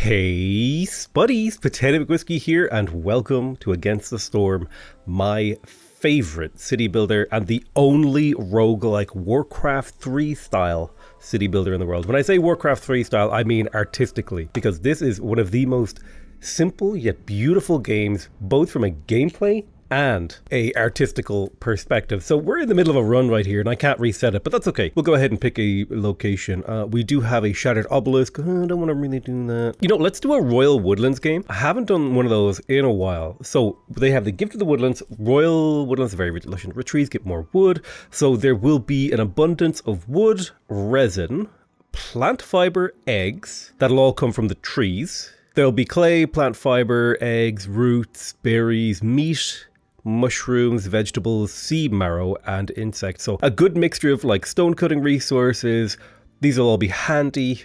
Hey Spuddies, Potato Whiskey here, and welcome to Against the Storm, my favorite city builder and the only roguelike Warcraft 3 style city builder in the world. When I say Warcraft 3 style, I mean artistically, because this is one of the most simple yet beautiful games, both from a gameplay and a artistical perspective. So we're in the middle of a run right here and I can't reset it, but that's okay. We'll go ahead and pick a location. We do have a Shattered Obelisk. I don't want to really do that. You know, let's do a Royal Woodlands game. I haven't done one of those in a while. So they have the Gift of the Woodlands. Royal Woodlands are very resilient. Retreats get more wood. So there will be an abundance of wood, resin, plant fiber, eggs. That'll all come from the trees. There'll be clay, plant fiber, eggs, roots, berries, meat, mushrooms, vegetables, seed marrow, and insects. So a good mixture of like stone cutting resources. These will all be handy.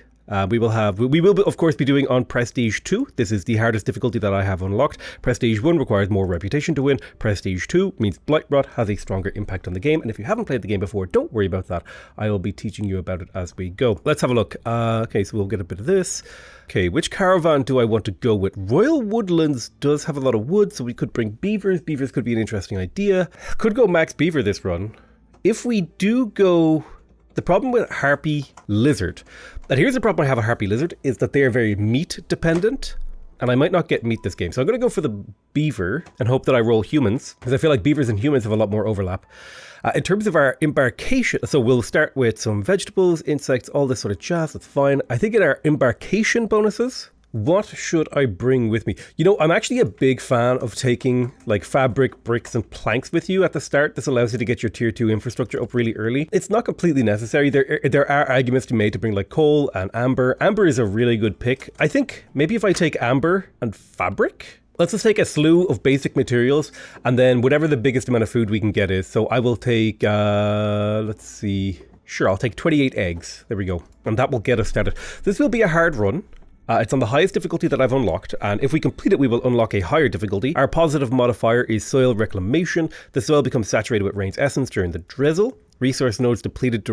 We will, of course, be doing on Prestige 2. This is the hardest difficulty that I have unlocked. Prestige 1 requires more reputation to win. Prestige 2 means Blightrot has a stronger impact on the game. And if you haven't played the game before, don't worry about that. I will be teaching you about it as we go. Let's have a look. Okay, so we'll get a bit of this. Okay, which caravan do I want to go with? Royal Woodlands does have a lot of wood, so we could bring beavers. Beavers could be an interesting idea. Could go max beaver this run. If we do go... The problem with Harpy Lizard, and here's the problem I have with Harpy Lizard, is that they are very meat dependent, and I might not get meat this game. So I'm going to go for the beaver and hope that I roll humans, because I feel like beavers and humans have a lot more overlap. In terms of our embarkation, so we'll start with some vegetables, insects, all this sort of jazz, that's fine. I think in our embarkation bonuses, what should I bring with me? You know, I'm actually a big fan of taking like fabric, bricks, and planks with you at the start. This allows you to get your tier 2 infrastructure up really early. It's not completely necessary. There are arguments to be made to bring like coal and amber. Amber is a really good pick. I think maybe if I take amber and fabric, let's just take a slew of basic materials and then whatever the biggest amount of food we can get is. So I will take, let's see. Sure, I'll take 28 eggs. There we go. And that will get us started. This will be a hard run. It's on the highest difficulty that I've unlocked, and if we complete it, we will unlock a higher difficulty. Our positive modifier is soil reclamation. The soil becomes saturated with rain's essence during the drizzle. Resource nodes depleted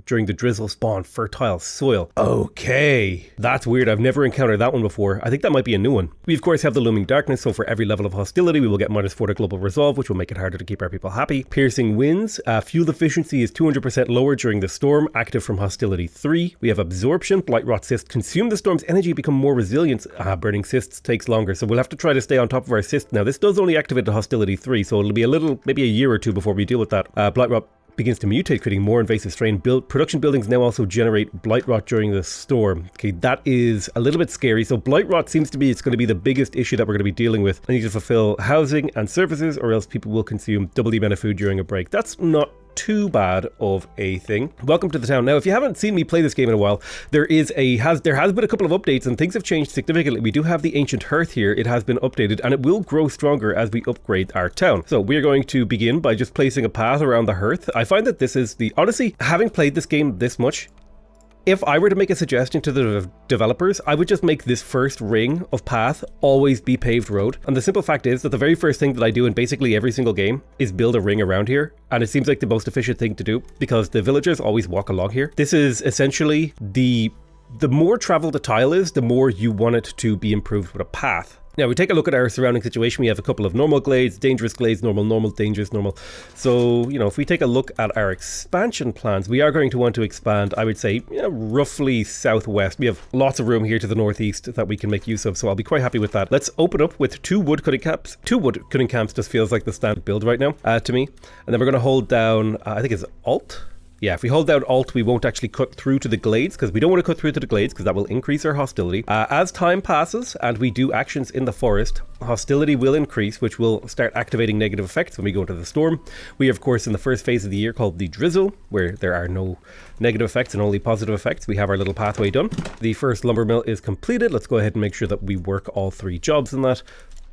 during the drizzle spawn fertile soil. Okay, that's weird. I've never encountered that one before. I think that might be a new one. We of course have the looming darkness, so for every level of hostility we will get -4 to global resolve, which will make it harder to keep our people happy. Piercing winds. Fuel efficiency is 200% lower during the storm, active from hostility 3. We have absorption. Blightrot cysts consume the storm's energy, become more resilient. Burning cysts takes longer, so we'll have to try to stay on top of our cysts. Now this does only activate the hostility 3, so it'll be maybe a year or two before we deal with that. Blightrot begins to mutate, creating more invasive strain. Production buildings now also generate Blightrot during the storm. Okay, that is a little bit scary. So Blightrot seems to be, it's going to be the biggest issue that we're going to be dealing with. I need to fulfill housing and services, or else people will consume double the amount of food during a break. That's not too bad of a thing. Welcome to the town. Now, if you haven't seen me play this game in a while, there has been a couple of updates and things have changed significantly. We do have the ancient hearth here. It has been updated and it will grow stronger as we upgrade our town. So we are going to begin by just placing a path around the hearth. I find that this is honestly, having played this game this much, if I were to make a suggestion to the developers, I would just make this first ring of path always be paved road. And the simple fact is that the very first thing that I do in basically every single game is build a ring around here. And it seems like the most efficient thing to do because the villagers always walk along here. This is essentially the more traveled a tile is, the more you want it to be improved with a path. Now we take a look at our surrounding situation. We have a couple of normal glades, dangerous glades, normal, dangerous, normal. So, you know, if we take a look at our expansion plans, we are going to want to expand, I would say, you know, roughly southwest. We have lots of room here to the northeast that we can make use of, so I'll be quite happy with that. Let's open up with 2 wood cutting camps. 2 wood cutting camps just feels like the standard build right now to me. And then we're going to hold down, I think it's Alt. Yeah, if we hold down Alt, we won't actually cut through to the glades because we don't want to cut through to the glades because that will increase our hostility. As time passes and we do actions in the forest, hostility will increase, which will start activating negative effects when we go into the storm. We are, of course, in the first phase of the year called the drizzle, where there are no negative effects and only positive effects. We have our little pathway done. The first lumber mill is completed. Let's go ahead and make sure that we work all 3 jobs in that.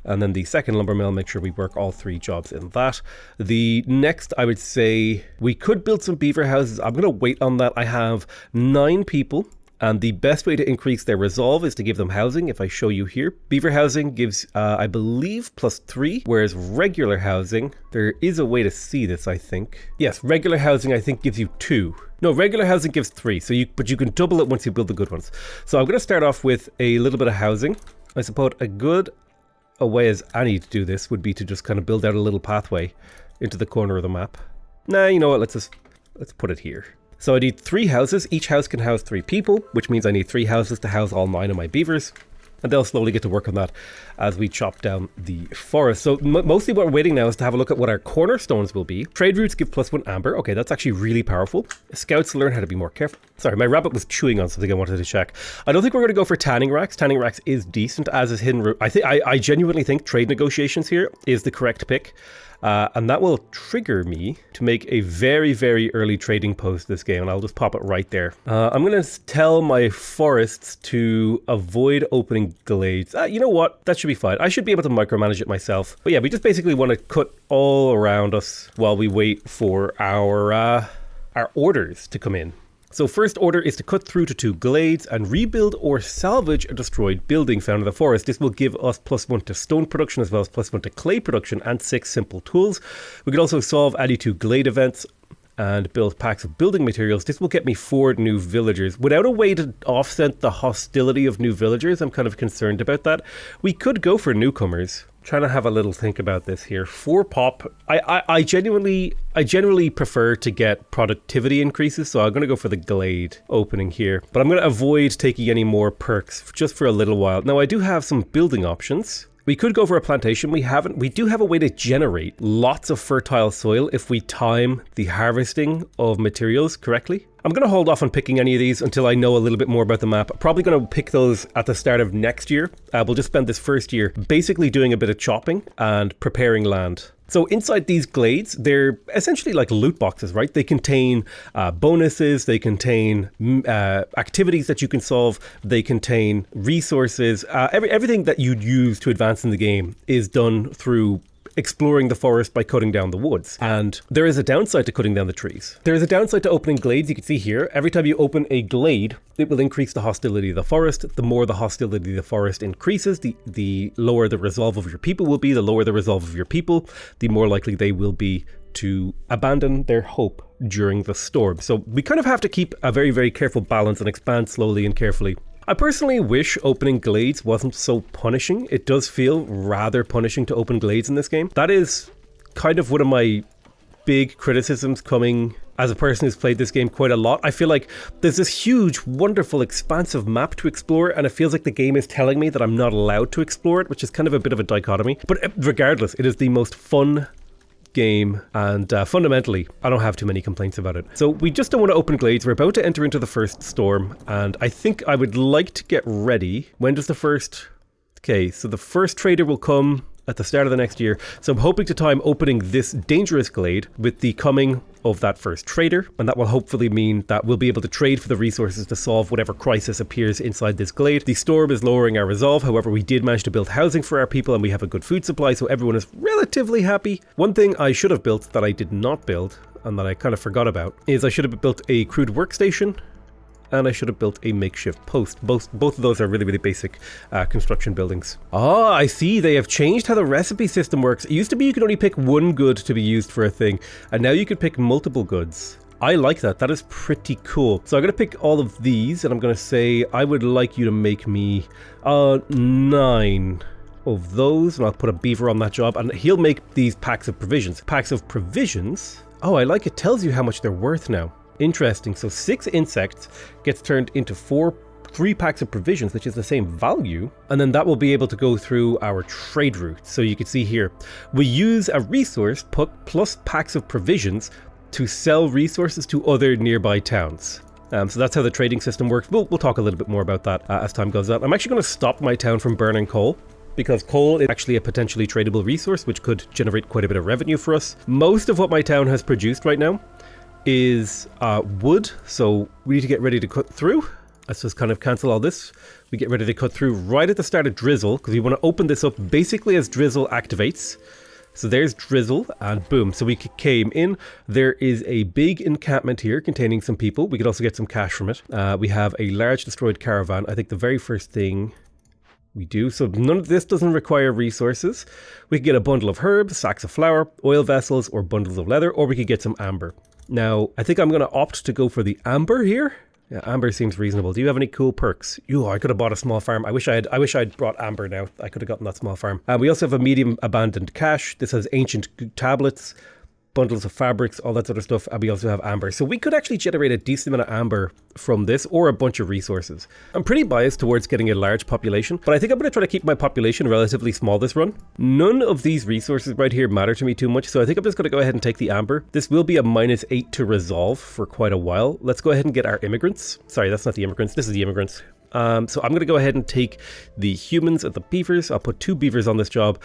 And then the second lumber mill, make sure we work all 3 jobs in that. The next, I would say, we could build some beaver houses. I'm going to wait on that. I have 9 people And the best way to increase their resolve is to give them housing, if I show you here. Beaver housing gives, I believe, +3, whereas regular housing, there is a way to see this, I think. Yes, regular housing, I think, gives you 2. No, regular housing gives 3, but you can double it once you build the good ones. So I'm going to start off with a little bit of housing. I suppose a way as any to do this would be to just kind of build out a little pathway into the corner of the map. Nah, you know what, let's put it here. So I need 3 houses. Each house can house 3 people, which means I need 3 houses to house all 9 of my beavers. And they'll slowly get to work on that as we chop down the forest. So mostly what we're waiting now is to have a look at what our cornerstones will be. Trade routes give +1 amber. Okay, that's actually really powerful. Scouts learn how to be more careful. Sorry, my rabbit was chewing on something I wanted to check. I don't think we're going to go for tanning racks. Tanning racks is decent, as is hidden route. I genuinely think trade negotiations here is the correct pick. And that will trigger me to make a very, very early trading post this game, and I'll just pop it right there. I'm going to tell my forests to avoid opening glades. You know what? That should be fine. I should be able to micromanage it myself. But yeah, we just basically want to cut all around us while we wait for our orders to come in. So first order is to cut through to 2 glades and rebuild or salvage a destroyed building found in the forest. This will give us +1 to stone production as well as +1 to clay production and 6 simple tools. We can also solve any 2 glade events and build packs of building materials. This will get me 4 new villagers. Without a way to offset the hostility of new villagers, I'm kind of concerned about that. We could go for newcomers. Trying to have a little think about this here. 4 pop. I generally prefer to get productivity increases, so I'm going to go for the glade opening here. But I'm going to avoid taking any more perks just for a little while. Now I do have some building options. We could go for a plantation. We do have a way to generate lots of fertile soil if we time the harvesting of materials correctly. I'm going to hold off on picking any of these until I know a little bit more about the map. I'm probably going to pick those at the start of next year. We'll just spend this first year basically doing a bit of chopping and preparing land. So inside these glades, they're essentially like loot boxes, right? They contain bonuses, they contain activities that you can solve, they contain resources. Everything that you'd use to advance in the game is done through exploring the forest by cutting down the woods. And there is a downside to cutting down the trees. There is a downside to opening glades. You can see here, every time you open a glade, it will increase the hostility of the forest. The more the hostility of the forest increases, the lower the resolve of your people will be. The lower the resolve of your people, the more likely they will be to abandon their hope during the storm. So we kind of have to keep a very, very careful balance and expand slowly and carefully. I personally wish opening glades wasn't so punishing. It does feel rather punishing to open glades in this game. That is kind of one of my big criticisms coming as a person who's played this game quite a lot. I feel like there's this huge, wonderful, expansive map to explore, and it feels like the game is telling me that I'm not allowed to explore it, which is kind of a bit of a dichotomy. But regardless, it is the most fun game, and fundamentally I don't have too many complaints about it. So we just don't want to open glades. We're about to enter into the first storm, and I think I would like to get ready. When does the first... Okay, so the first trader will come at the start of the next year, so I'm hoping to time opening this dangerous glade with the coming of that first trader, and that will hopefully mean that we'll be able to trade for the resources to solve whatever crisis appears inside this glade. The storm is lowering our resolve, however we did manage to build housing for our people and we have a good food supply, so everyone is relatively happy. One thing I should have built that I did not build, and that I kind of forgot about, is I should have built a crude workstation, and I should have built a makeshift post. Both of those are really, really basic construction buildings. Ah, I see. They have changed how the recipe system works. It used to be you could only pick one good to be used for a thing, and now you could pick multiple goods. I like that. That is pretty cool. So I'm going to pick all of these, and I'm going to say I would like you to make me 9 of those, and I'll put a beaver on that job, and he'll make these packs of provisions. Packs of provisions? Oh, I like it. Tells you how much they're worth now. Interesting. So 6 insects gets turned into 3 packs of provisions, which is the same value, and then that will be able to go through our trade route. So you can see here, we use a resource plus packs of provisions to sell resources to other nearby towns. So that's how the trading system works. We'll talk a little bit more about that as time goes on. I'm actually going to stop my town from burning coal, because coal is actually a potentially tradable resource, which could generate quite a bit of revenue for us. Most of what my town has produced right now is wood, so we need to get ready to cut through. Let's just kind of cancel all this. We get ready to cut through right at the start of drizzle, because we want to open this up basically as drizzle activates. So there's Drizzle, and boom. So we came in. There is a big encampment here containing some people. We could also get some cash from it. We have a large destroyed caravan. I think the very first thing we do. So none of this doesn't require resources. We could get a bundle of herbs, sacks of flour, oil vessels, or bundles of leather, or we could get some amber. Now, I think I'm going to opt to go for the amber here. Yeah, amber seems reasonable. Do you have any cool perks? I could have bought a small farm. I wish I'd brought amber now. I could have gotten that small farm. We also have a medium abandoned cache. This has ancient tablets, bundles of fabrics, all that sort of stuff, and we also have amber. So we could actually generate a decent amount of amber from this, or a bunch of resources. I'm pretty biased towards getting a large population, but I think I'm going to try to keep my population relatively small this run. None of these resources right here matter to me too much, so I think I'm just going to go ahead and take the amber. This will be a -8 to resolve for quite a while. Let's go ahead and get our immigrants. Sorry, that's not the immigrants, this is the immigrants. So I'm going to go ahead and take the humans and the beavers. I'll put 2 beavers on this job.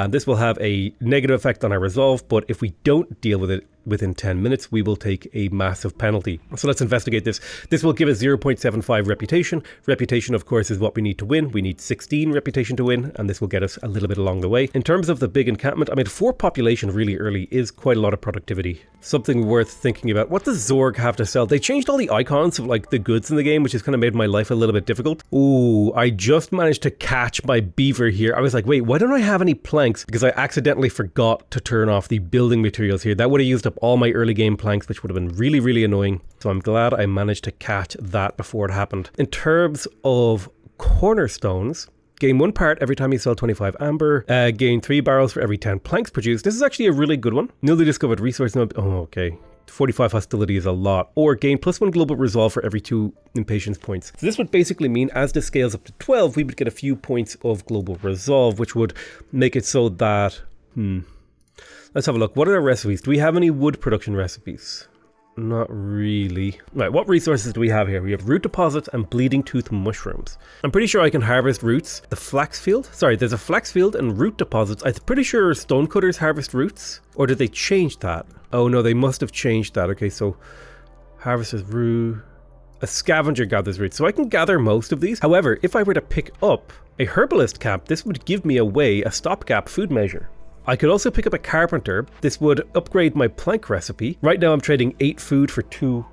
This will have a negative effect on our resolve, but if we don't deal with it within 10 minutes, we will take a massive penalty. So let's investigate this. This will give us 0.75 reputation. Reputation, of course, is what we need to win. We need 16 reputation to win, and this will get us a little bit along the way. In terms of the big encampment, I mean, 4 population really early is quite a lot of productivity. Something worth thinking about. What does Zorg have to sell? They changed all the icons of like the goods in the game, which has kind of made my life a little bit difficult. Ooh, I just managed to catch my beaver here. I was like, wait, why don't I have any planks? Because I accidentally forgot to turn off the building materials here. That would have used up all my early game planks, which would have been really, really annoying. So I'm glad I managed to catch that before it happened. In terms of cornerstones, gain 1 part every time you sell 25 amber. Gain 3 barrels for every 10 planks produced. This is actually a really good one. Newly discovered resource node. Oh, okay. 45 hostility is a lot. Or gain +1 global resolve for every 2 impatience points. So this would basically mean as this scales up to 12, we would get a few points of global resolve, which would make it so that... Let's have a look. What are our recipes? Do we have any wood production recipes? Not really. Right, what resources do we have here? We have root deposits and bleeding tooth mushrooms. I'm pretty sure I can harvest roots. The flax field? Sorry, there's a flax field and root deposits. I'm pretty sure stonecutters harvest roots. Or did they change that? Oh no, they must have changed that. Okay, so harvesters root. A scavenger gathers roots. So I can gather most of these. However, if I were to pick up a herbalist camp, this would give me a stopgap food measure. I could also pick up a carpenter. This would upgrade my plank recipe. Right now I'm trading 8 food for 2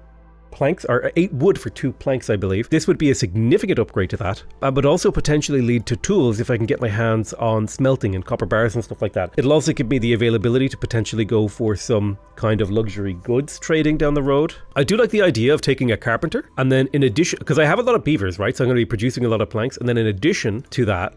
planks, or 8 wood for 2 planks, I believe. This would be a significant upgrade to that, but also potentially lead to tools if I can get my hands on smelting and copper bars and stuff like that. It'll also give me the availability to potentially go for some kind of luxury goods trading down the road. I do like the idea of taking a carpenter, and then in addition, because I have a lot of beavers, right? So I'm going to be producing a lot of planks, and then in addition to that,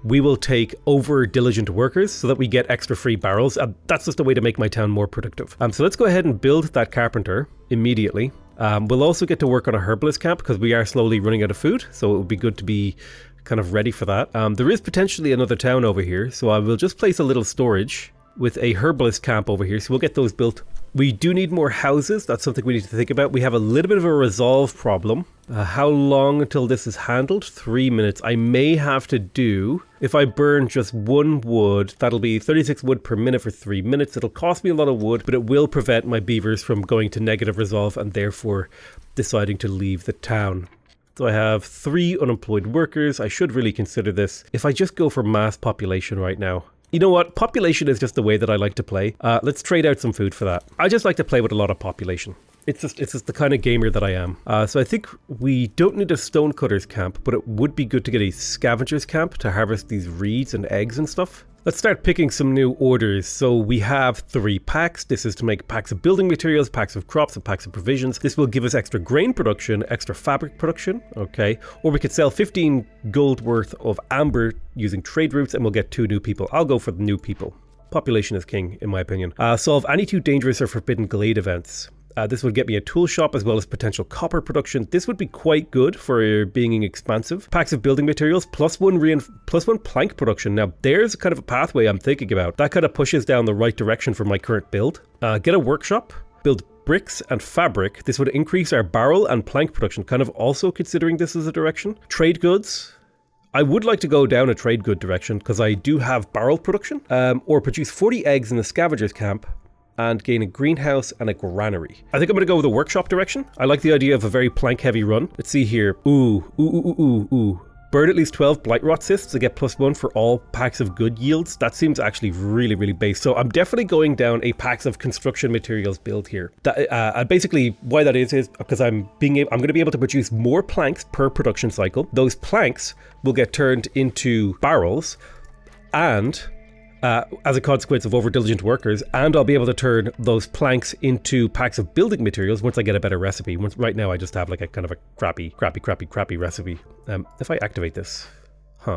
we will take over diligent workers so that we get extra free barrels. That's just a way to make my town more productive. So let's go ahead and build that carpenter immediately. We'll also get to work on a herbalist camp because we are slowly running out of food. So it would be good to be kind of ready for that. There is potentially another town over here. So I will just place a little storage with a herbalist camp over here. So we'll get those built. We do need more houses. That's something we need to think about. We have a little bit of a resolve problem. How long until this is handled? 3 minutes. I may have to do, if I burn just 1 wood, that'll be 36 wood per minute for 3 minutes. It'll cost me a lot of wood, but it will prevent my beavers from going to negative resolve and therefore deciding to leave the town. So I have 3 unemployed workers. I should really consider this. If I just go for mass population right now. You know what? Population is just the way that I like to play. Let's trade out some food for that. I just like to play with a lot of population. It's just the kind of gamer that I am. So I think we don't need a stonecutter's camp, but it would be good to get a scavenger's camp to harvest these reeds and eggs and stuff. Let's start picking some new orders. So we have 3 packs. This is to make packs of building materials, packs of crops, and packs of provisions. This will give us extra grain production, extra fabric production, okay? Or we could sell 15 gold worth of amber using trade routes and we'll get 2 new people. I'll go for the new people. Population is king, in my opinion. Solve any 2 dangerous or forbidden glade events. This would get me a tool shop as well as potential copper production. This would be quite good for being expansive. Packs of building materials, +1 plank production. Now there's kind of a pathway I'm thinking about. That kind of pushes down the right direction for my current build. Get a workshop, build bricks and fabric. This would increase our barrel and plank production, kind of also considering this as a direction. Trade goods. I would like to go down a trade good direction because I do have barrel production. Or produce 40 eggs in the scavenger's camp and gain a greenhouse and a granary. I think I'm going to go with the workshop direction. I like the idea of a very plank heavy run. Let's see here. Ooh. Burn at least 12 blight rot cysts to get +1 for all packs of good yields. That seems actually really, really base. So I'm definitely going down a packs of construction materials build here. Basically, why that is because I'm going to be able to produce more planks per production cycle. Those planks will get turned into barrels, and as a consequence of over-diligent workers, and I'll be able to turn those planks into packs of building materials once I get a better recipe. Right now I just have like a kind of a crappy recipe. If I activate this,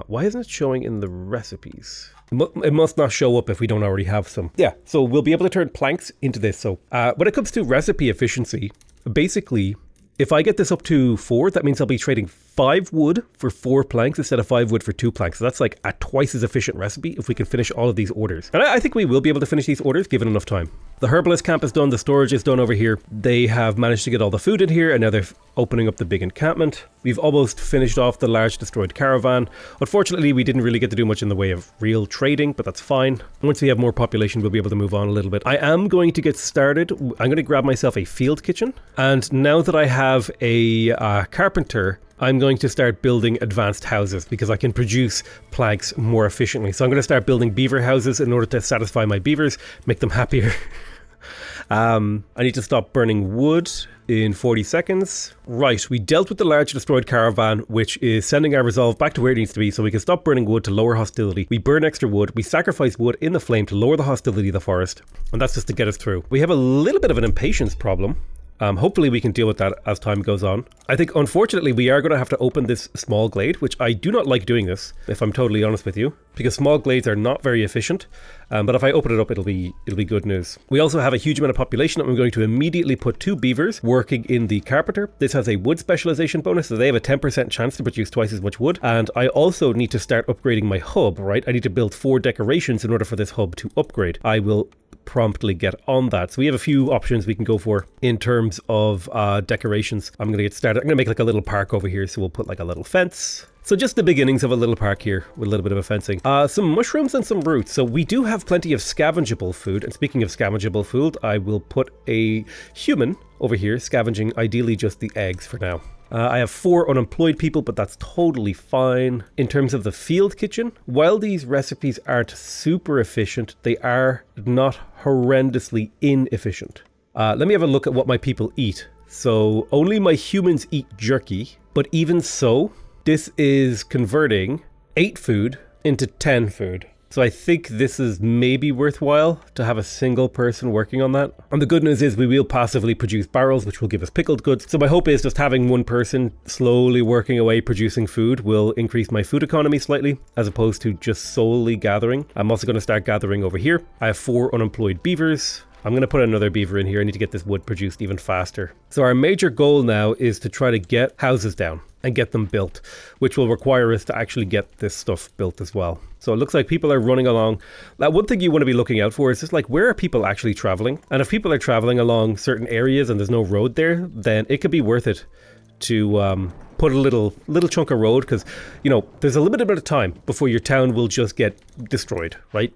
why isn't it showing in the recipes? It must not show up if we don't already have some. Yeah, so we'll be able to turn planks into this. So when it comes to recipe efficiency, basically, if I get this up to 4, that means I'll be trading 5 wood for 4 planks instead of 5 wood for 2 planks. So that's like a twice as efficient recipe if we can finish all of these orders. And I think we will be able to finish these orders given enough time. The herbalist camp is done. The storage is done over here. They have managed to get all the food in here, and now they're opening up the big encampment. We've almost finished off the large destroyed caravan. Unfortunately, we didn't really get to do much in the way of real trading, but that's fine. Once we have more population, we'll be able to move on a little bit. I am going to get started. I'm going to grab myself a field kitchen. And now that I have a carpenter, I'm going to start building advanced houses because I can produce planks more efficiently. So I'm going to start building beaver houses in order to satisfy my beavers, make them happier. I need to stop burning wood in 40 seconds. Right, we dealt with the large destroyed caravan, which is sending our resolve back to where it needs to be so we can stop burning wood to lower hostility. We burn extra wood, we sacrifice wood in the flame to lower the hostility of the forest, and that's just to get us through. We have a little bit of an impatience problem. Hopefully we can deal with that as time goes on. I think unfortunately we are going to have to open this small glade, which I do not like doing this, if I'm totally honest with you, because small glades are not very efficient. But if I open it up, it'll be good news. We also have a huge amount of population. I'm going to immediately put 2 beavers working in the carpenter. This has a wood specialization bonus, so they have a 10% chance to produce twice as much wood. And I also need to start upgrading my hub, right? I need to build 4 decorations in order for this hub to upgrade. I will promptly get on that. So we have a few options we can go for in terms of decorations. I'm going to get started. I'm going to make like a little park over here. So we'll put like a little fence. So just the beginnings of a little park here with a little bit of a fencing. Some mushrooms and some roots. So we do have plenty of scavengeable food. And speaking of scavengeable food, I will put a human over here scavenging ideally just the eggs for now. I have 4 unemployed people, but that's totally fine. In terms of the field kitchen, while these recipes aren't super efficient, they are not horrendously inefficient. Let me have a look at what my people eat. So only my humans eat jerky, but even so, this is converting 8 food into 10 food. So I think this is maybe worthwhile to have a single person working on that. And the good news is we will passively produce barrels, which will give us pickled goods. So my hope is just having one person slowly working away producing food will increase my food economy slightly, as opposed to just solely gathering. I'm also going to start gathering over here. I have 4 unemployed beavers. I'm going to put another beaver in here. I need to get this wood produced even faster. So our major goal now is to try to get houses down and get them built, which will require us to actually get this stuff built as well. So it looks like people are running along. Now, one thing you want to be looking out for is just like, where are people actually traveling? And if people are traveling along certain areas and there's no road there, then it could be worth it to put a little chunk of road, because, you know, there's a limited amount of time before your town will just get destroyed, right?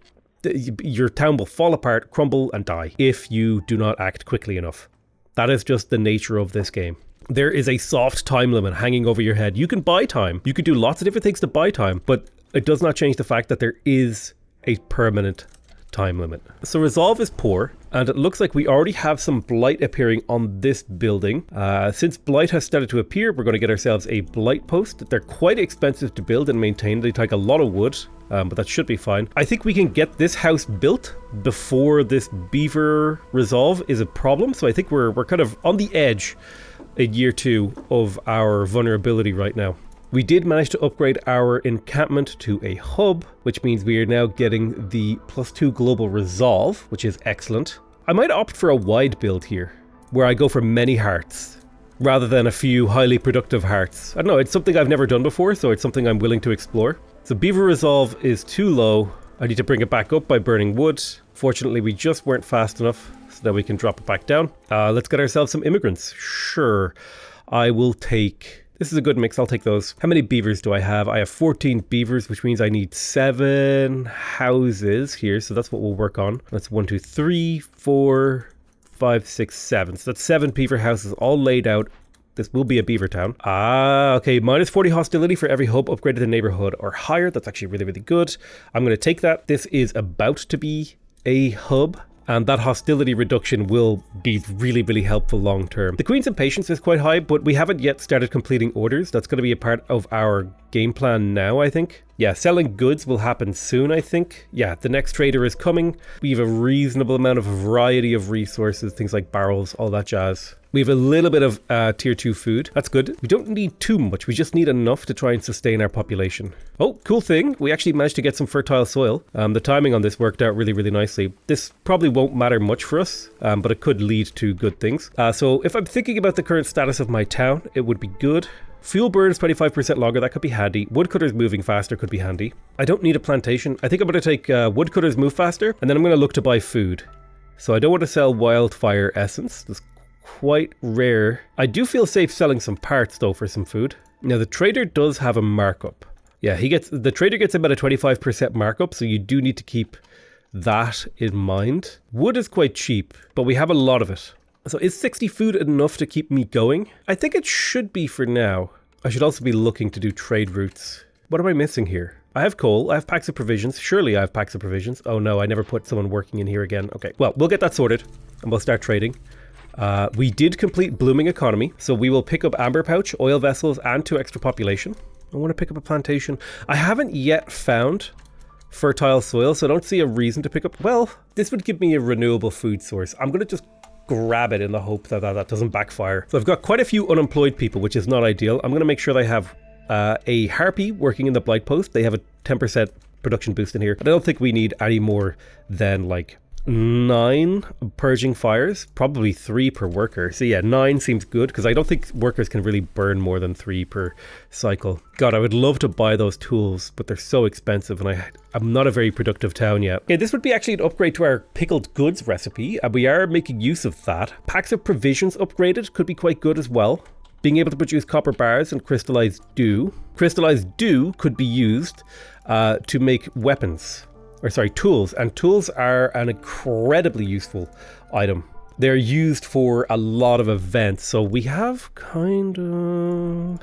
Your town will fall apart, crumble, and die if you do not act quickly enough. That is just the nature of this game. There is a soft time limit hanging over your head. You can buy time. You can do lots of different things to buy time, but it does not change the fact that there is a permanent time limit. So resolve is poor, and it looks like we already have some blight appearing on this building. Since blight has started to appear, we're going to get ourselves a blight post. They're quite expensive to build and maintain. They take a lot of wood, but that should be fine. I think we can get this house built before this beaver resolve is a problem. So I think we're kind of on the edge in year 2 of our vulnerability right now. We did manage to upgrade our encampment to a hub, which means we are now getting the +2 global resolve, which is excellent. I might opt for a wide build here, where I go for many hearts, rather than a few highly productive hearts. I don't know, it's something I've never done before, so it's something I'm willing to explore. So beaver resolve is too low. I need to bring it back up by burning wood. Fortunately, we just weren't fast enough, so that we can drop it back down. Let's get ourselves some immigrants. Sure, I will take... This is a good mix, I'll take those. How many beavers do I have? I have 14 beavers, which means I need 7 houses here. So that's what we'll work on. That's 1, 2, 3, 4, 5, 6, 7. So that's 7 beaver houses all laid out This will be a beaver town. Ah, okay. Minus 40 hostility for every hub upgraded to neighborhood or higher. That's actually really, really good. I'm going to take that. This is about to be a hub. And that hostility reduction will be really, really helpful long term. The Queen's Impatience is quite high, but we haven't yet started completing orders. That's going to be a part of our game plan now, I think. Yeah, selling goods will happen soon, I think. Yeah, the next trader is coming. We have a reasonable amount of variety of resources, things like barrels, all that jazz. We have a little bit of tier 2 food. That's good. We don't need too much. We just need enough to try and sustain our population. Oh, cool thing. We actually managed to get some fertile soil. The timing on this worked out really, really nicely. This probably won't matter much for us, but it could lead to good things. So if I'm thinking about the current status of my town, it would be good. Fuel burn is 25% longer. That could be handy. Woodcutters moving faster could be handy. I don't need a plantation. I think I'm going to take woodcutters move faster, and then I'm going to look to buy food. So I don't want to sell wildfire essence. That's quite rare. I do feel safe selling some parts though for some food. Now the trader does have a markup. Yeah, the trader gets about a 25% markup, so you do need to keep that in mind. Wood is quite cheap, but we have a lot of it. So is 60 food enough to keep me going? I think it should be for now. I should also be looking to do trade routes. What am I missing here? I have coal, I have packs of provisions. Surely I have packs of provisions. Oh no, I never put someone working in here again. Okay, well, we'll get that sorted and we'll start trading. We did complete blooming economy, so we will pick up amber pouch, oil vessels, and 2 extra population. I want to pick up a plantation. I haven't yet found fertile soil, so I don't see a reason to pick up. Well, this would give me a renewable food source. I'm going to just grab it in the hope that that doesn't backfire. So I've got quite a few unemployed people, which is not ideal. I'm going to make sure they have a harpy working in the blight post. They have a 10% production boost in here, but I don't think we need any more than like 9 purging fires, probably 3 per worker. So yeah, 9 seems good because I don't think workers can really burn more than 3 per cycle. God, I would love to buy those tools, but they're so expensive and I'm not a very productive town yet. Okay, this would be actually an upgrade to our pickled goods recipe, and we are making use of that. Packs of provisions upgraded could be quite good as well. Being able to produce copper bars and crystallized dew. Crystallized dew could be used to make weapons. Or sorry, tools. And tools are an incredibly useful item. They're used for a lot of events, so we have kind of...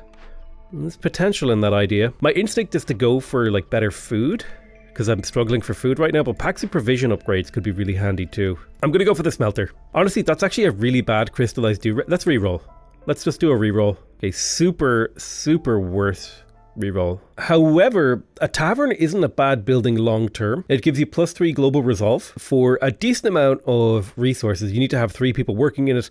there's potential in that idea. My instinct is to go for like better food, because I'm struggling for food right now, but packs of provision upgrades could be really handy too. I'm going to go for the smelter. Honestly, that's actually a really bad crystallized dew. Let's reroll. Let's just do a reroll. Okay, super, super worth reroll. However, a tavern isn't a bad building long term. It gives you +3 global resolve. For a decent amount of resources, you need to have 3 people working in it,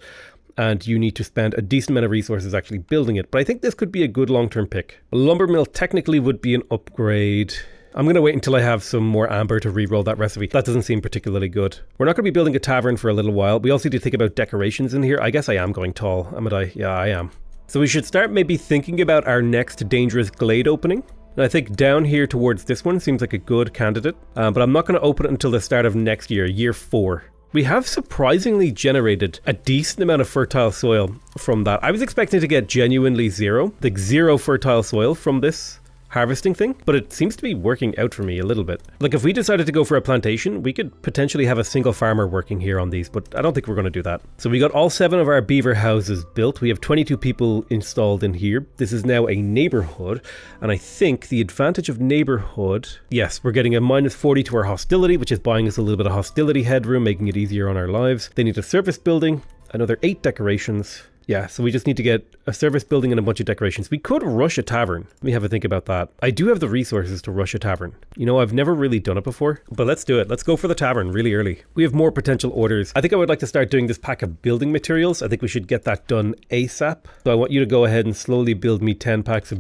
and you need to spend a decent amount of resources actually building it. But I think this could be a good long-term pick. A lumber mill technically would be an upgrade. I'm going to wait until I have some more amber to reroll that recipe. That doesn't seem particularly good. We're not going to be building a tavern for a little while. We also need to think about decorations in here. I guess I am going tall. Am I? Yeah, I am. So we should start maybe thinking about our next dangerous glade opening. And I think down here towards this one seems like a good candidate. But I'm not going to open it until the start of next year, year 4. We have surprisingly generated a decent amount of fertile soil from that. I was expecting to get genuinely 0, like 0 fertile soil from this harvesting thing, but it seems to be working out for me a little bit. Like if we decided to go for a plantation, we could potentially have a single farmer working here on these, but I don't think we're going to do that. So we got all 7 of our beaver houses built. We have 22 people installed in here. This is now a neighborhood, and I think the advantage of neighborhood, yes, we're getting a -40 to our hostility, which is buying us a little bit of hostility headroom, making it easier on our lives. They need a service building, another 8 decorations. Yeah, so we just need to get a service building and a bunch of decorations. We could rush a tavern. Let me have a think about that. I do have the resources to rush a tavern. You know, I've never really done it before, but let's do it. Let's go for the tavern really early. We have more potential orders. I think I would like to start doing this pack of building materials. I think we should get that done ASAP. So I want you to go ahead and slowly build me 7 packs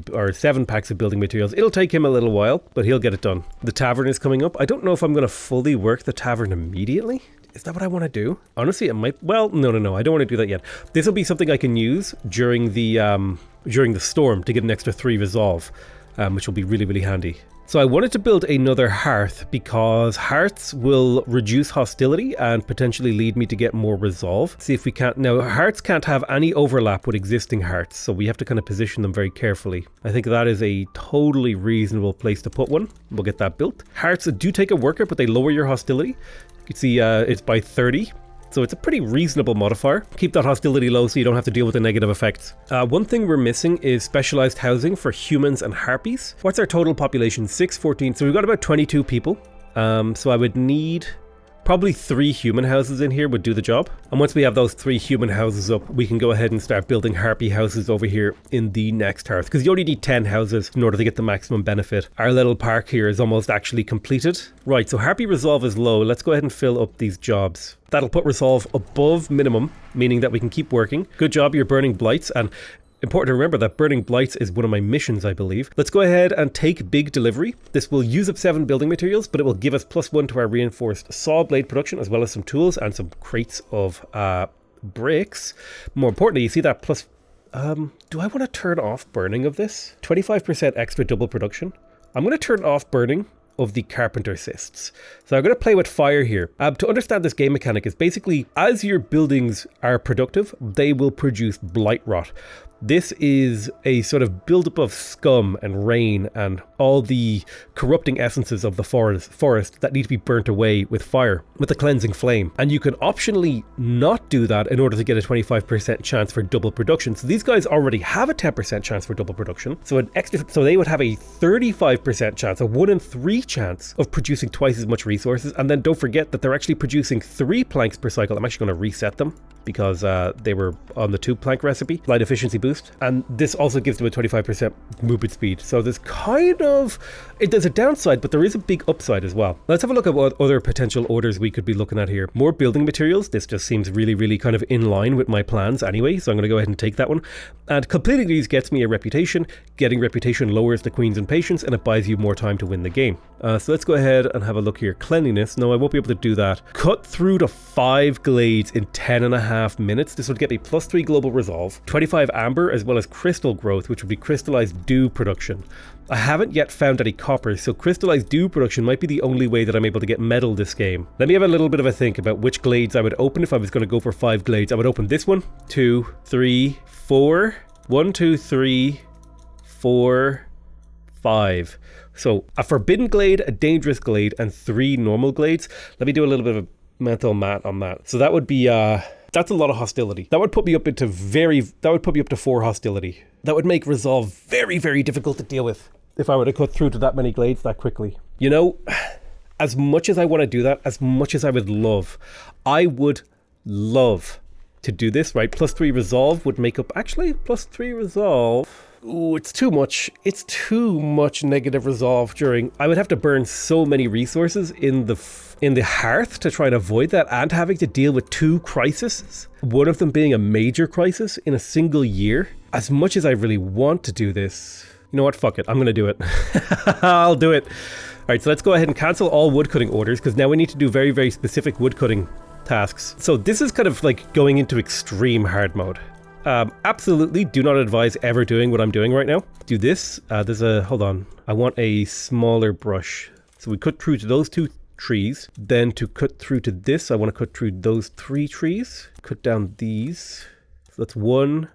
of building materials. It'll take him a little while, but he'll get it done. The tavern is coming up. I don't know if I'm going to fully work the tavern immediately. Is that what I want to do? Honestly, it might... Well, no. I don't want to do that yet. This will be something I can use during the storm to get an extra 3 resolve, which will be really, really handy. So I wanted to build another hearth because hearths will reduce hostility and potentially lead me to get more resolve. See if we can't... Now, hearths can't have any overlap with existing hearths, so we have to kind of position them very carefully. I think that is a totally reasonable place to put one. We'll get that built. Hearths do take a worker, but they lower your hostility. You can see it's by 30. So it's a pretty reasonable modifier. Keep that hostility low so you don't have to deal with the negative effects. One thing we're missing is specialized housing for humans and harpies. What's our total population? 614. So we've got about 22 people. So I would need probably 3 human houses in here would do the job. And once we have those 3 human houses up, we can go ahead and start building harpy houses over here in the next hearth, because you only need 10 houses in order to get the maximum benefit. Our little park here is almost actually completed. Right, so harpy resolve is low. Let's go ahead and fill up these jobs. That'll put resolve above minimum, meaning that we can keep working. Good job, you're burning blights. And important to remember that burning blights is one of my missions, I believe. Let's go ahead and take big delivery. This will use up 7 building materials, but it will give us +1 to our reinforced saw blade production, as well as some tools and some crates of bricks. More importantly, you see that plus... do I want to turn off burning of this? 25% extra double production. I'm going to turn off burning of the carpenter cysts. So I'm going to play with fire here. To understand this game mechanic is basically, as your buildings are productive, they will produce blight rot. This is a sort of buildup of scum and rain and all the corrupting essences of the forest that need to be burnt away with fire, with a cleansing flame. And you can optionally not do that in order to get a 25% chance for double production. So these guys already have a 10% chance for double production. So they would have a 35% chance, a 1 in 3 chance of producing twice as much resources. And then don't forget that they're actually producing 3 planks per cycle. I'm actually going to reset them because they were on the 2 plank recipe, light efficiency boost. And this also gives them a 25% movement speed. So there's there's a downside, but there is a big upside as well. Let's have a look at what other potential orders we could be looking at here. More building materials. This just seems really, really kind of in line with my plans anyway. So I'm going to go ahead and take that one. And completing these gets me a reputation. Getting reputation lowers the queen's impatience and it buys you more time to win the game. So let's go ahead and have a look here. Cleanliness. No, I won't be able to do that. Cut through to 5 glades in 10.5 minutes. This would get me +3 global resolve, 25 amber, as well as crystal growth, which would be crystallized dew production. I haven't yet found any copper, so crystallized dew production might be the only way that I'm able to get metal this game. Let me have a little bit of a think about which glades I would open if I was going to go for 5 glades. I would open this one, 2, 3, 4, 1, 2, 3, 4, 5. So a forbidden glade, a dangerous glade, and 3 normal glades. Let me do a little bit of a mental math on that. So that would be that's a lot of hostility. That would put me up to 4 hostility. That would make resolve very, very difficult to deal with if I were to cut through to that many glades that quickly. You know, as much as I want to do that, as much as I would love to do this, right? +3 resolve would make up, actually, +3 resolve. Ooh, it's too much. It's too much negative resolve during. I would have to burn so many resources in the hearth to try and avoid that, and having to deal with 2 crises, one of them being a major crisis in a single year. As much as I really want to do this, you know what? Fuck it. I'm going to do it. I'll do it. All right, so let's go ahead and cancel all woodcutting orders because now we need to do very, very specific woodcutting tasks. So this is kind of like going into extreme hard mode. Absolutely do not advise ever doing what I'm doing right now. Do this. Hold on. I want a smaller brush. So we cut through to those 2 trees. Then to cut through to this, I want to cut through those 3 trees. Cut down these. So that's 1,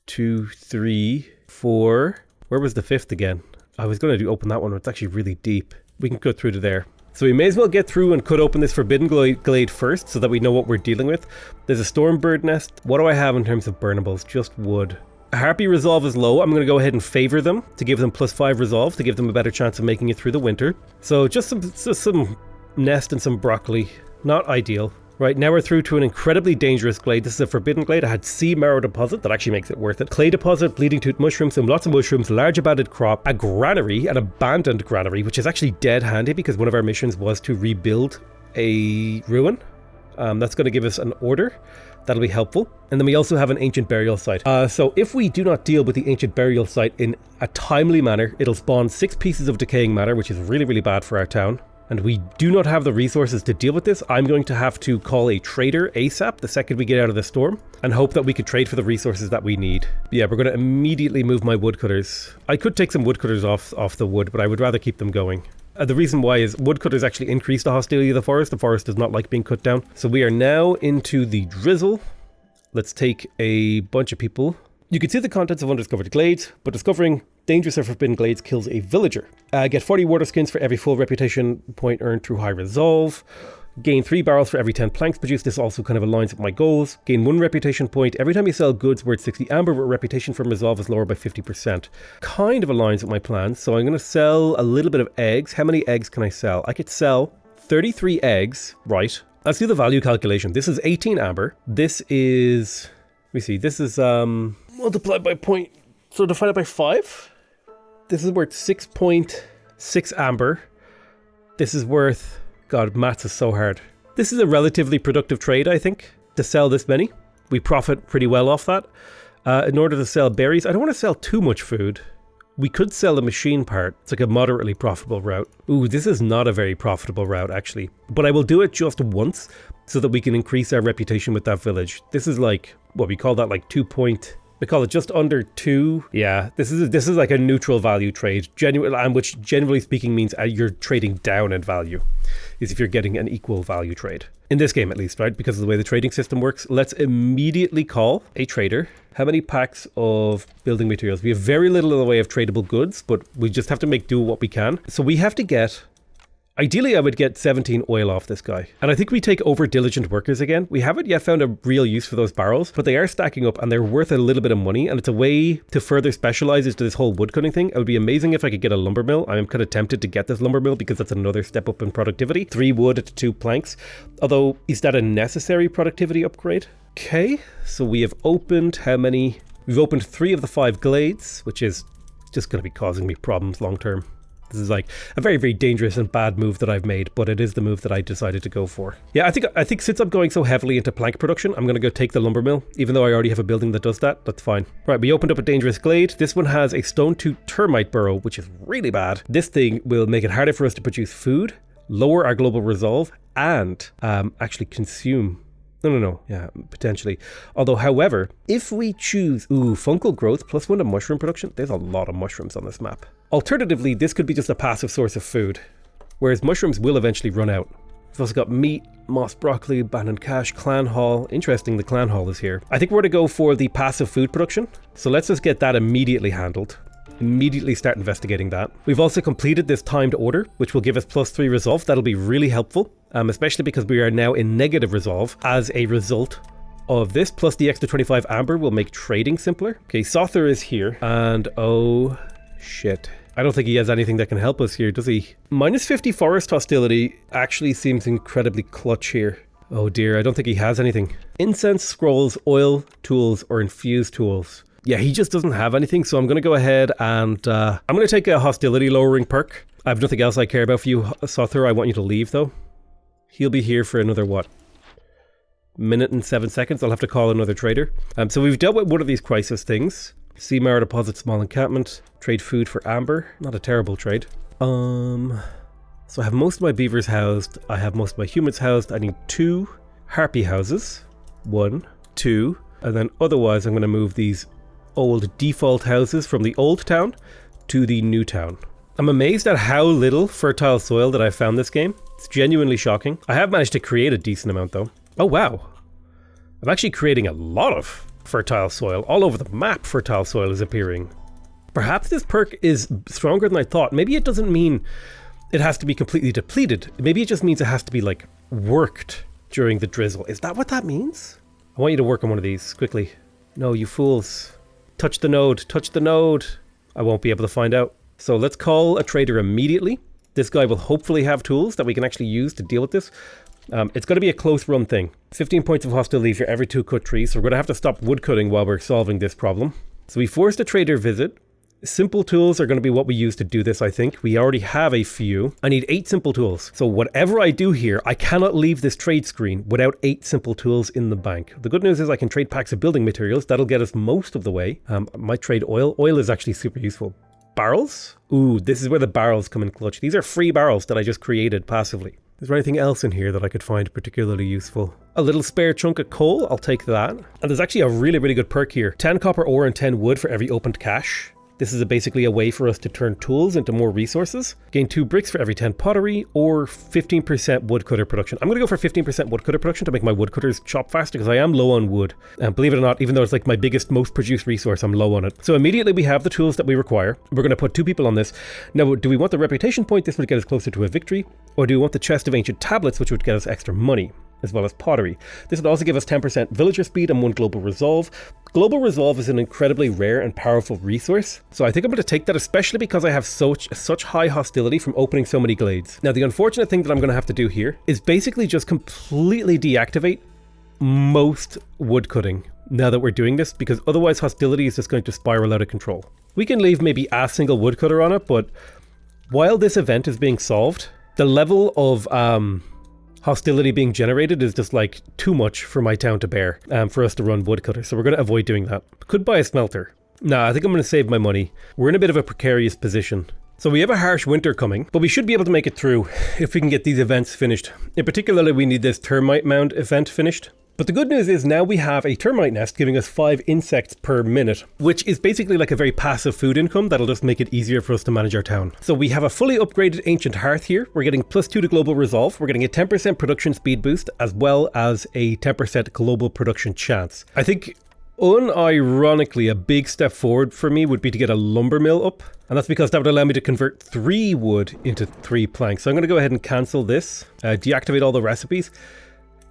2, 3, 4. Where was the 5th again? I was going to open that one. It's actually really deep. We can cut through to there. So we may as well get through and cut open this forbidden glade first so that we know what we're dealing with. There's a storm bird nest. What do I have in terms of burnables? Just wood. Harpy resolve is low. I'm going to go ahead and favor them to give them +5 resolve to give them a better chance of making it through the winter. So just some nest and some broccoli. Not ideal. Right, now we're through to an incredibly dangerous glade. This is a forbidden glade. I had sea marrow deposit. That actually makes it worth it. Clay deposit, bleeding tooth mushrooms, some lots of mushrooms, large abandoned crop, a granary, an abandoned granary, which is actually dead handy because one of our missions was to rebuild a ruin. That's going to give us an order. That'll be helpful. And then we also have an ancient burial site. So if we do not deal with the ancient burial site in a timely manner, it'll spawn 6 pieces of decaying matter, which is really, really bad for our town. And we do not have the resources to deal with this. I'm going to have to call a trader ASAP the second we get out of the storm and hope that we could trade for the resources that we need. Yeah, we're going to immediately move my woodcutters. I could take some woodcutters off the wood, but I would rather keep them going. The reason why is woodcutters actually increase the hostility of the forest. The forest does not like being cut down. So we are now into the drizzle. Let's take a bunch of people. You can see the contents of undiscovered glades, but discovering dangerous or forbidden glades kills a villager. Get 40 water skins for every full reputation point earned through high resolve. Gain 3 barrels for every 10 planks produced. This also kind of aligns with my goals. Gain 1 reputation point every time you sell goods worth 60 amber, where reputation from resolve is lower by 50%. Kind of aligns with my plans. So I'm going to sell a little bit of eggs. How many eggs can I sell? I could sell 33 eggs. Right. Let's do the value calculation. This is 18 amber. This is, let me see, this is multiplied by point, so divided by 5. This is worth 6.6 amber. This is worth, God, maths is so hard. This is a relatively productive trade, I think, to sell this many. We profit pretty well off that. In order to sell berries, I don't want to sell too much food. We could sell a machine part. It's like a moderately profitable route. Ooh, this is not a very profitable route, actually. But I will do it just once so that we can increase our reputation with that village. This is like, what we call that, like 2 point... We call it just under 2. Yeah, this is like a neutral value trade, which generally speaking means you're trading down in value, is if you're getting an equal value trade. In this game at least, right? Because of the way the trading system works. Let's immediately call a trader. How many packs of building materials? We have very little in the way of tradable goods, but we just have to make do what we can. So we have to get... Ideally, I would get 17 oil off this guy. And I think we take over diligent workers again. We haven't yet found a real use for those barrels, but they are stacking up and they're worth a little bit of money. And it's a way to further specialize into this whole woodcutting thing. It would be amazing if I could get a lumber mill. I'm kind of tempted to get this lumber mill because that's another step up in productivity. 3 wood to 2 planks. Although, is that a necessary productivity upgrade? Okay, so we have opened how many? We've opened 3 of the 5 glades, which is just going to be causing me problems long term. This is like a very, very dangerous and bad move that I've made, but it is the move that I decided to go for. Yeah, I think since I'm going so heavily into plank production, I'm going to go take the lumber mill. Even though I already have a building that does that, that's fine. Right, we opened up a dangerous glade. This one has a stone tooth termite burrow, which is really bad. This thing will make it harder for us to produce food, lower our global resolve, and actually consume... No. Yeah, potentially. Although, however, if we choose... Ooh, fungal growth plus 1 to mushroom production. There's a lot of mushrooms on this map. Alternatively, this could be just a passive source of food, whereas mushrooms will eventually run out. We've also got meat, moss broccoli, abandoned cache, clan hall. Interesting, the clan hall is here. I think we're going to go for the passive food production. So let's just get that immediately handled. Immediately start investigating that. We've also completed this timed order, which will give us +3 resolve. That'll be really helpful, especially because we are now in negative resolve as a result of this. Plus the extra 25 amber will make trading simpler. Okay, Sother is here, and oh shit. I don't think he has anything that can help us here, does he? -50 forest hostility actually seems incredibly clutch here. Oh dear, I don't think he has anything. Incense, scrolls, oil, tools, or infused tools. Yeah, he just doesn't have anything, so I'm going to go ahead and I'm going to take a hostility lowering perk. I have nothing else I care about for you, Sother. I want you to leave, though. He'll be here for another, what? Minute and 7 seconds. I'll have to call another trader. So we've dealt with one of these crisis things. Seamar deposit small encampment. Trade food for amber. Not a terrible trade. So I have most of my beavers housed. I have most of my humans housed. I need 2 harpy houses. 1, 2. And then otherwise I'm going to move these old default houses from the old town to the new town. I'm amazed at how little fertile soil that I found this game. It's genuinely shocking. I have managed to create a decent amount though. Oh wow. I'm actually creating a lot of fertile soil. All over the map fertile soil is appearing. Perhaps this perk is stronger than I thought. Maybe it doesn't mean it has to be completely depleted. Maybe it just means it has to be like worked during the drizzle. Is that what that means? I want you to work on one of these quickly. No, you fools. Touch the node. Touch the node. I won't be able to find out. So let's call a trader immediately. This guy will hopefully have tools that we can actually use to deal with this. It's going to be a close run thing. 15 points of hostility for every 2 cut trees. So we're going to have to stop wood cutting while we're solving this problem. So we forced a trader visit. Simple tools are going to be what we use to do this, I think. We already have a few. I need 8 simple tools. So whatever I do here, I cannot leave this trade screen without 8 simple tools in the bank. The good news is I can trade packs of building materials. That'll get us most of the way. I might trade oil. Oil is actually super useful. Barrels? Ooh, this is where the barrels come in clutch. These are free barrels that I just created passively. Is there anything else in here that I could find particularly useful? A little spare chunk of coal, I'll take that. And there's actually a really, really good perk here. 10 copper ore and 10 wood for every opened cache. This is basically a way for us to turn tools into more resources. Gain 2 bricks for every 10 pottery or 15% woodcutter production. I'm going to go for 15% woodcutter production to make my woodcutters chop faster because I am low on wood. And believe it or not, even though it's like my biggest, most produced resource, I'm low on it. So immediately we have the tools that we require. We're going to put 2 people on this. Now, do we want the reputation point? This would get us closer to a victory. Or do we want the chest of ancient tablets, which would get us extra money, as well as pottery? This would also give us 10% villager speed and 1 global resolve. Global resolve is an incredibly rare and powerful resource, so I think I'm going to take that, especially because I have such high hostility from opening so many glades. Now, the unfortunate thing that I'm going to have to do here is basically just completely deactivate most wood cutting now that we're doing this, because otherwise hostility is just going to spiral out of control. We can leave maybe a single woodcutter on it, but while this event is being solved, the level of hostility being generated is just like too much for my town to bear for us to run woodcutters, so we're going to avoid doing that. Could buy a smelter. Nah, I think I'm going to save my money. We're in a bit of a precarious position. So we have a harsh winter coming, but we should be able to make it through if we can get these events finished. In particular, we need this termite mound event finished. But the good news is now we have a termite nest giving us 5 insects per minute, which is basically like a very passive food income that'll just make it easier for us to manage our town. So we have a fully upgraded ancient hearth here. We're getting +2 to global resolve. We're getting a 10% production speed boost, as well as a 10% global production chance. I think unironically, a big step forward for me would be to get a lumber mill up. And that's because that would allow me to convert 3 wood into 3 planks. So I'm going to go ahead and cancel this, deactivate all the recipes,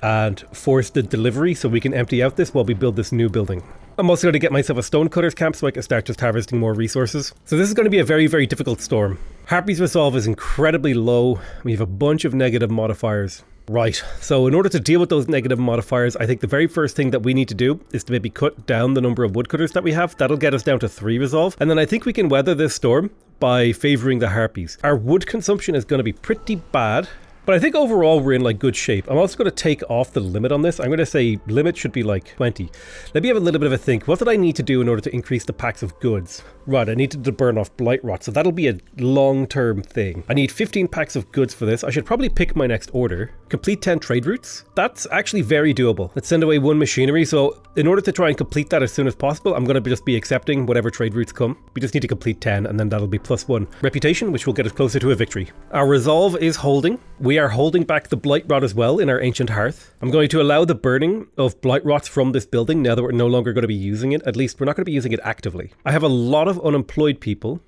and force the delivery so we can empty out this while we build this new building. I'm also going to get myself a stonecutter's camp so I can start just harvesting more resources. So this is going to be a very, very difficult storm. Harpy's resolve is incredibly low. We have a bunch of negative modifiers. Right, so in order to deal with those negative modifiers, I think the very first thing that we need to do is to maybe cut down the number of woodcutters that we have. That'll get us down to 3 resolve. And then I think we can weather this storm by favoring the harpies. Our wood consumption is going to be pretty bad, but I think overall we're in like good shape. I'm also going to take off the limit on this. I'm going to say limit should be like 20. Let me have a little bit of a think. What did I need to do in order to increase the packs of goods? Right, I needed to burn off blight rot, so that'll be a long-term thing. I need 15 packs of goods for this. I should probably pick my next order. Complete 10 trade routes. That's actually very doable. Let's send away 1 machinery. So in order to try and complete that as soon as possible, I'm going to just be accepting whatever trade routes come. We just need to complete 10 and then that'll be +1. Reputation, which will get us closer to a victory. Our resolve is holding. We are holding back the blight rot as well in our ancient hearth. I'm going to allow the burning of blight rots from this building now that we're no longer going to be using it. At least we're not going to be using it actively. I have a lot of unemployed people.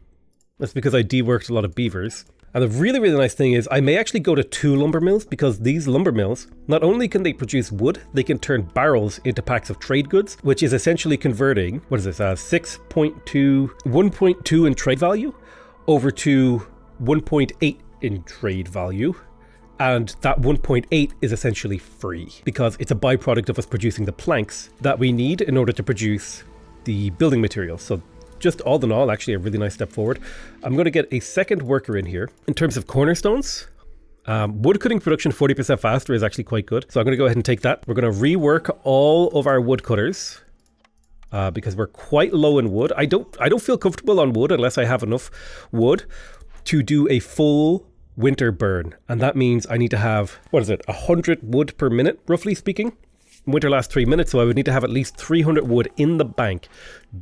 That's because I deworked a lot of beavers. And the really, really nice thing is I may actually go to 2 lumber mills, because these lumber mills, not only can they produce wood, they can turn barrels into packs of trade goods, which is essentially converting, what is this, 1.2 in trade value over to 1.8 in trade value. And that 1.8 is essentially free because it's a byproduct of us producing the planks that we need in order to produce the building materials. So just all in all, actually a really nice step forward. I'm going to get a second worker in here. In terms of cornerstones, wood cutting production 40% faster is actually quite good. So I'm going to go ahead and take that. We're going to rework all of our wood cutters because we're quite low in wood. I don't feel comfortable on wood unless I have enough wood to do a full winter burn. And that means I need to have, 100 wood per minute, roughly speaking. Winter lasts 3 minutes, so I would need to have at least 300 wood in the bank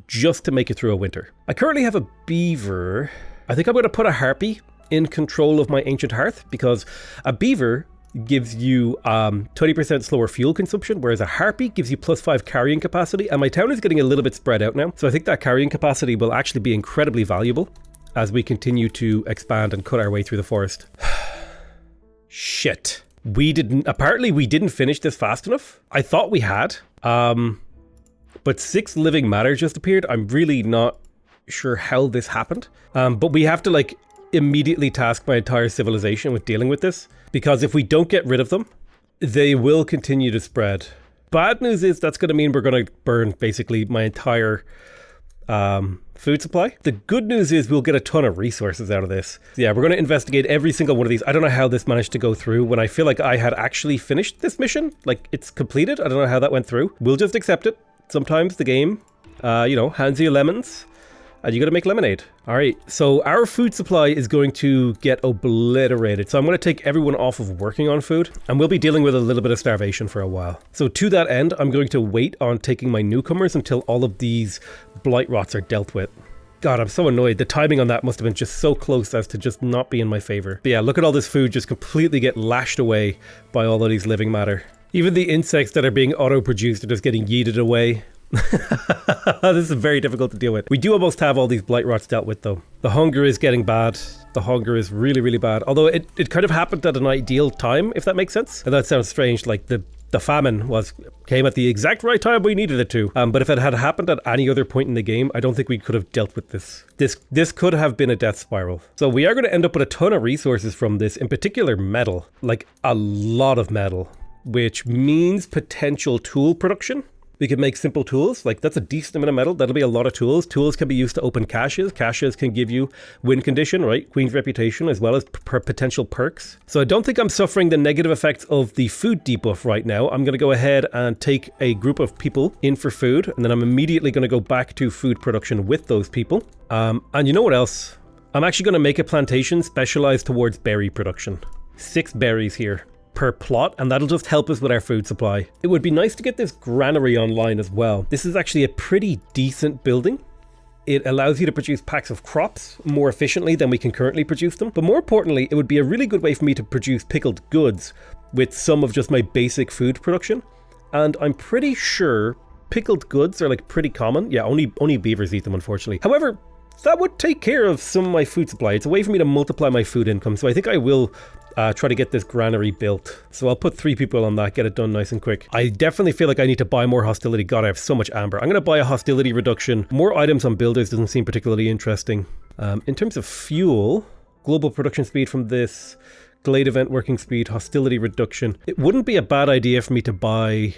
just to make it through a winter. I currently have a beaver. I think I'm going to put a harpy in control of my ancient hearth because a beaver gives you 20% slower fuel consumption, whereas a harpy gives you +5 carrying capacity, and my town is getting a little bit spread out now. So I think that carrying capacity will actually be incredibly valuable as we continue to expand and cut our way through the forest. Shit. Apparently we didn't finish this fast enough. I thought we had, but 6 living matter just appeared. I'm really not sure how this happened. But we have to immediately task my entire civilization with dealing with this, because if we don't get rid of them, they will continue to spread. Bad news is that's going to mean we're going to burn basically my entire food supply. The good news is we'll get a ton of resources out of this. Yeah, we're going to investigate every single one of these. I don't know how this managed to go through when I feel like I had actually finished this mission. Like, it's completed. I don't know how that went through. We'll just accept it. Sometimes the game, hands you lemons and you got to make lemonade. All right, so our food supply is going to get obliterated. So I'm going to take everyone off of working on food, and we'll be dealing with a little bit of starvation for a while. So to that end, I'm going to wait on taking my newcomers until all of these blight rots are dealt with. God, I'm so annoyed. The timing on that must have been just so close as to just not be in my favor. But yeah, look at all this food just completely get lashed away by all of these living matter. Even the insects that are being auto-produced are just getting yeeted away. This is very difficult to deal with. We do almost have all these blight rots dealt with though. The hunger is getting bad. The hunger is really, really bad. Although it kind of happened at an ideal time, if that makes sense. And that sounds strange, like the famine came at the exact right time we needed it to. But if it had happened at any other point in the game, I don't think we could have dealt with this. This could have been a death spiral. So we are going to end up with a ton of resources from this, in particular metal, like a lot of metal, which means potential tool production. We can make simple tools, like that's a decent amount of metal. That'll be a lot of tools. Tools can be used to open caches. Caches can give you win condition, right? Queen's reputation, as well as potential perks. So I don't think I'm suffering the negative effects of the food debuff right now. I'm going to go ahead and take a group of people in for food, and then I'm immediately going to go back to food production with those people. And you know what else? I'm actually going to make a plantation specialized towards berry production. 6 berries here per plot, and that'll just help us with our food supply. It would be nice to get this granary online as well. This is actually a pretty decent building. It allows you to produce packs of crops more efficiently than we can currently produce them. But more importantly, it would be a really good way for me to produce pickled goods with some of just my basic food production. And I'm pretty sure pickled goods are like pretty common. Yeah, only beavers eat them, unfortunately. However, that would take care of some of my food supply. It's a way for me to multiply my food income. So I think I will try to get this granary built. So I'll put 3 people on that, get it done nice and quick. I definitely feel like I need to buy more hostility. God, I have so much amber. I'm going to buy a hostility reduction. More items on builders doesn't seem particularly interesting. In terms of fuel, global production speed from this, Glade event working speed, hostility reduction. It wouldn't be a bad idea for me to buy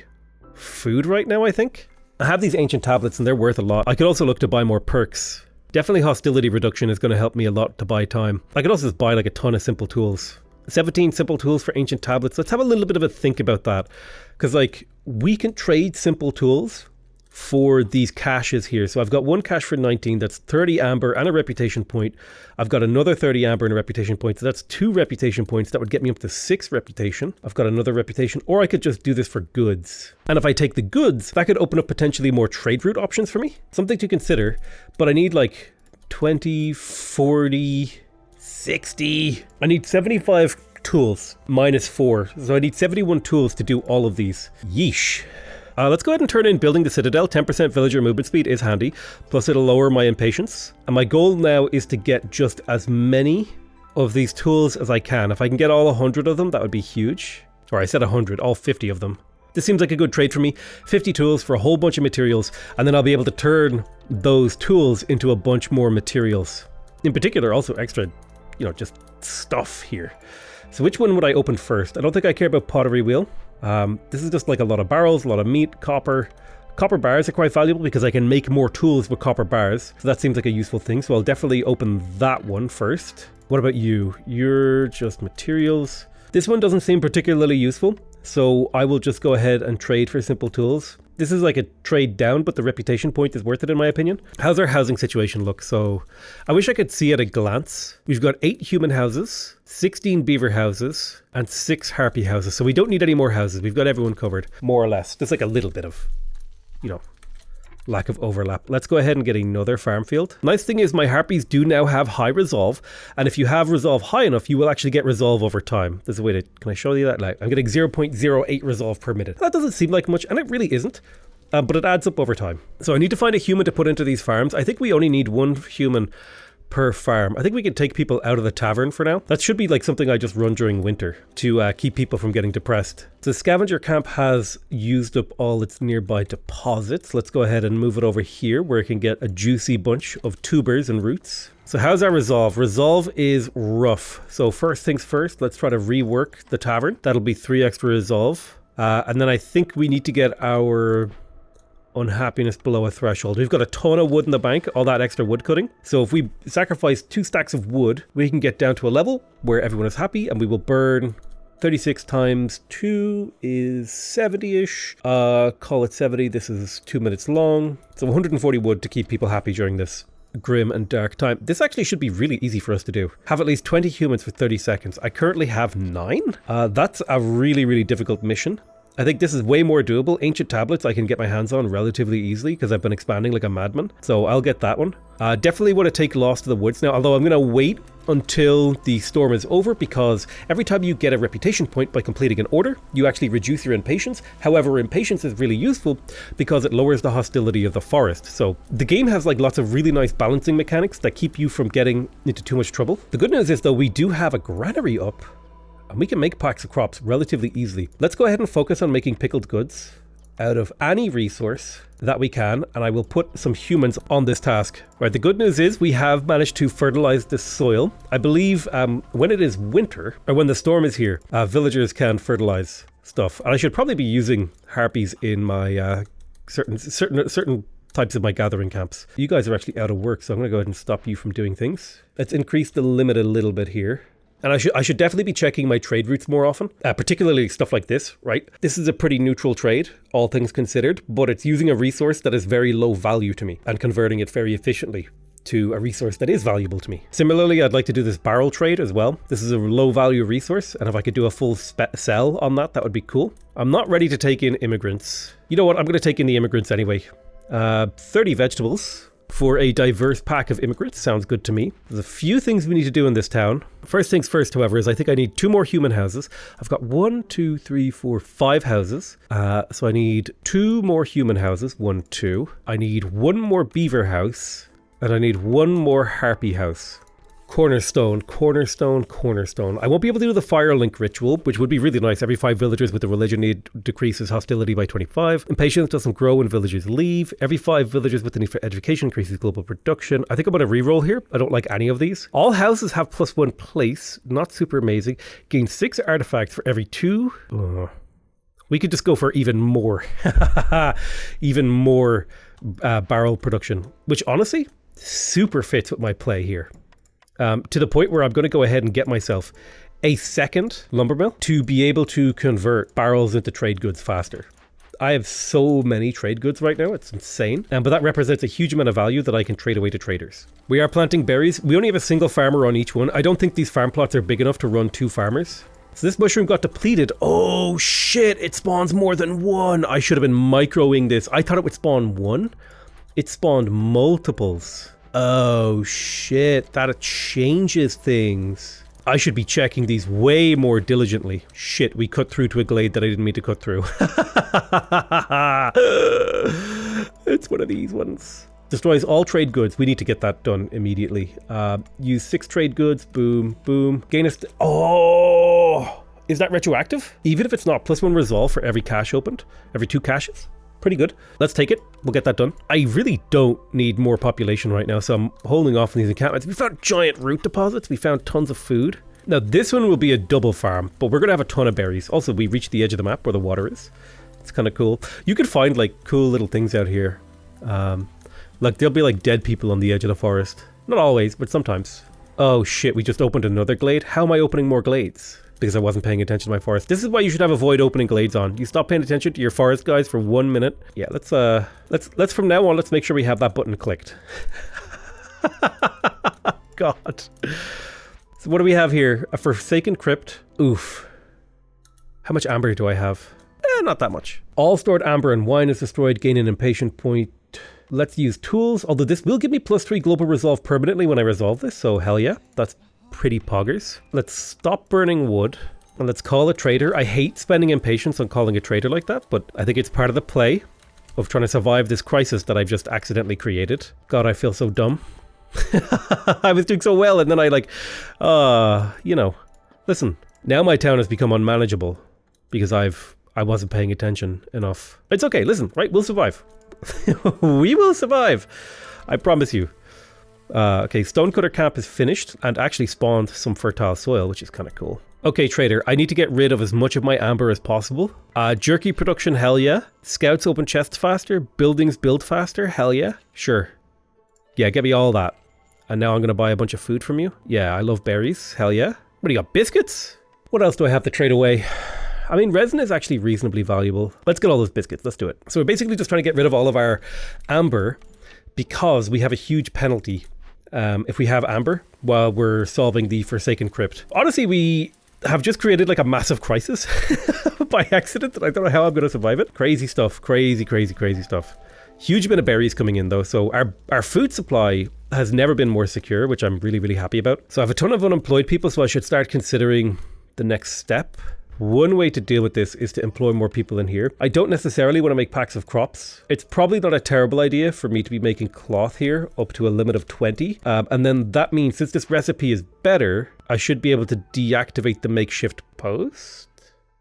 food right now, I think. I have these ancient tablets and they're worth a lot. I could also look to buy more perks. Definitely hostility reduction is going to help me a lot to buy time. I could also just buy like a ton of simple tools. 17 simple tools for ancient tablets. Let's have a little bit of a think about that. Because like we can trade simple tools for these caches here. So I've got 1 cache for 19. That's 30 amber and a reputation point. I've got another 30 amber and a reputation point. So that's 2 reputation points. That would get me up to 6 reputation. I've got another reputation, or I could just do this for goods. And if I take the goods, that could open up potentially more trade route options for me. Something to consider, but I need like 20, 40, 60. I need 75 tools minus 4. So I need 71 tools to do all of these. Yeesh. Let's go ahead and turn in building the citadel. 10% villager movement speed is handy. Plus it'll lower my impatience. And my goal now is to get just as many of these tools as I can. If I can get all 100 of them, that would be huge. Or I said 100, all 50 of them. This seems like a good trade for me. 50 tools for a whole bunch of materials. And then I'll be able to turn those tools into a bunch more materials. In particular, also extra, just stuff here. So which one would I open first? I don't think I care about pottery wheel. This is just like a lot of barrels, a lot of meat, copper. Copper bars are quite valuable because I can make more tools with copper bars. So that seems like a useful thing. So I'll definitely open that one first. What about you? You're just materials. This one doesn't seem particularly useful. So I will just go ahead and trade for simple tools. This is like a trade down, but the reputation point is worth it in my opinion. How's our housing situation look? So I wish I could see at a glance. We've got 8 human houses, 16 beaver houses, and 6 harpy houses. So we don't need any more houses. We've got everyone covered, more or less. Just like a little bit of, lack of overlap. Let's go ahead and get another farm field. Nice thing is my harpies do now have high resolve. And if you have resolve high enough, you will actually get resolve over time. There's a way to, can I show you that? Like, I'm getting 0.08 resolve per minute. That doesn't seem like much, and it really isn't. But it adds up over time. So I need to find a human to put into these farms. I think we only need 1 human per farm. I think we can take people out of the tavern for now. That should be like something I just run during winter to keep people from getting depressed. So scavenger camp has used up all its nearby deposits. Let's go ahead and move it over here where it can get a juicy bunch of tubers and roots. So how's our resolve? Resolve is rough. So first things first, let's try to rework the tavern. That'll be 3 extra resolve. And then I think we need to get our unhappiness below a threshold. We've got a ton of wood in the bank, all that extra wood cutting. So if we sacrifice 2 stacks of wood, we can get down to a level where everyone is happy, and we will burn 36 times 2 is 70-ish. Call it 70. This is 2 minutes long. So 140 wood to keep people happy during this grim and dark time. This actually should be really easy for us to do. Have at least 20 humans for 30 seconds. I currently have 9. That's a really, really difficult mission. I think this is way more doable. Ancient tablets I can get my hands on relatively easily because I've been expanding like a madman. So I'll get that one. Definitely want to take Lost to the Woods now, although I'm going to wait until the storm is over, because every time you get a reputation point by completing an order, you actually reduce your impatience. However, impatience is really useful because it lowers the hostility of the forest. So the game has like lots of really nice balancing mechanics that keep you from getting into too much trouble. The good news is though, we do have a granary up and we can make packs of crops relatively easily. Let's go ahead and focus on making pickled goods out of any resource that we can, and I will put some humans on this task. Right, the good news is we have managed to fertilize this soil. I believe when it is winter, or when the storm is here, villagers can fertilize stuff. And I should probably be using harpies in my certain types of my gathering camps. You guys are actually out of work, so I'm gonna go ahead and stop you from doing things. Let's increase the limit a little bit here. And I should definitely be checking my trade routes more often, particularly stuff like this, right? This is a pretty neutral trade, all things considered, but it's using a resource that is very low value to me and converting it very efficiently to a resource that is valuable to me. Similarly, I'd like to do this barrel trade as well. This is a low value resource, and if I could do a full sell on that, that would be cool. I'm not ready to take in immigrants. You know what? I'm going to take in the immigrants anyway. 30 vegetables for a diverse pack of immigrants sounds good to me. There's a few things we need to do in this town. First things first, however, is I think I need 2 more human houses. I've got 1, 2, 3, 4, 5 houses. So I need 2 more human houses. 1, 2. I need 1 more beaver house. And I need 1 more harpy house. Cornerstone, cornerstone, cornerstone. I won't be able to do the fire link ritual, which would be really nice. Every 5 villagers with the religion need decreases hostility by 25. Impatience doesn't grow when villagers leave. Every 5 villagers with the need for education increases global production. I think I'm going to reroll here. I don't like any of these. All houses have +1 place. Not super amazing. Gain 6 artifacts for every 2. We could just go for even more. Even more barrel production, which honestly super fits with my play here. To the point where I'm going to go ahead and get myself a second lumber mill to be able to convert barrels into trade goods faster. I have so many trade goods right now, it's insane. But that represents a huge amount of value that I can trade away to traders. We are planting berries. We only have a single farmer on each one. I don't think these farm plots are big enough to run 2 farmers. So this mushroom got depleted. Oh shit, it spawns more than 1. I should have been microing this. I thought it would spawn 1. It spawned multiples. Oh shit, that changes things. I should be checking these way more diligently. Shit, we cut through to a glade that I didn't mean to cut through. It's one of these ones. Destroys all trade goods. We need to get that done immediately. Use 6 trade goods. Boom, boom. Gain a... Oh! Is that retroactive? Even if it's not, +1 resolve for every cache opened. Every 2 caches. Pretty good. Let's take it. We'll get that done. I really don't need more population right now, so I'm holding off on these encampments. We found giant root deposits. We found tons of food. Now, this one will be a double farm, but we're going to have a ton of berries. Also, we reached the edge of the map where the water is. It's kind of cool. You can find, like, cool little things out here. Like, there'll be, like, dead people on the edge of the forest. Not always, but sometimes. Oh, shit. We just opened another glade. How am I opening more glades? Because I wasn't paying attention to my forest. This is why you should have avoid opening glades on. You stop paying attention to your forest guys for 1 minute. Yeah, let's from now on, let's make sure we have that button clicked. God. So what do we have here? A Forsaken Crypt. Oof. How much amber do I have? Not that much. All stored amber and wine is destroyed. Gain an impatient point. Let's use tools. Although this will give me +3 global resolve permanently when I resolve this. So hell yeah. That's pretty poggers. Let's stop burning wood and let's call a trader. I hate spending impatience on calling a trader like that, but I think it's part of the play of trying to survive this crisis that I've just accidentally created. God, I feel so dumb. I was doing so well and then I you know, listen, now my town has become unmanageable because I wasn't paying attention enough. It's okay, listen, right? We'll survive. We will survive. I promise you. Okay, Stonecutter Camp is finished and actually spawned some fertile soil, which is kind of cool. Okay, trader, I need to get rid of as much of my amber as possible. Jerky production, hell yeah. Scouts open chests faster. Buildings build faster, hell yeah. Sure. Yeah, get me all that. And now I'm going to buy a bunch of food from you. Yeah, I love berries, hell yeah. What do you got, biscuits? What else do I have to trade away? I mean, resin is actually reasonably valuable. Let's get all those biscuits, let's do it. So we're basically just trying to get rid of all of our amber because we have a huge penalty if we have amber while we're solving the Forsaken Crypt. Honestly, we have just created like a massive crisis by accident, and I don't know how I'm going to survive it. Crazy stuff. Crazy stuff. Huge amount of berries coming in though, so our food supply has never been more secure, which I'm really happy about. So I have a ton of unemployed people, so I should start considering the next step. One way to deal with this is to employ more people in here. I don't necessarily want to make packs of crops. It's probably not a terrible idea for me to be making cloth here up to a limit of 20. And then that means since this recipe is better, I should be able to deactivate the makeshift post.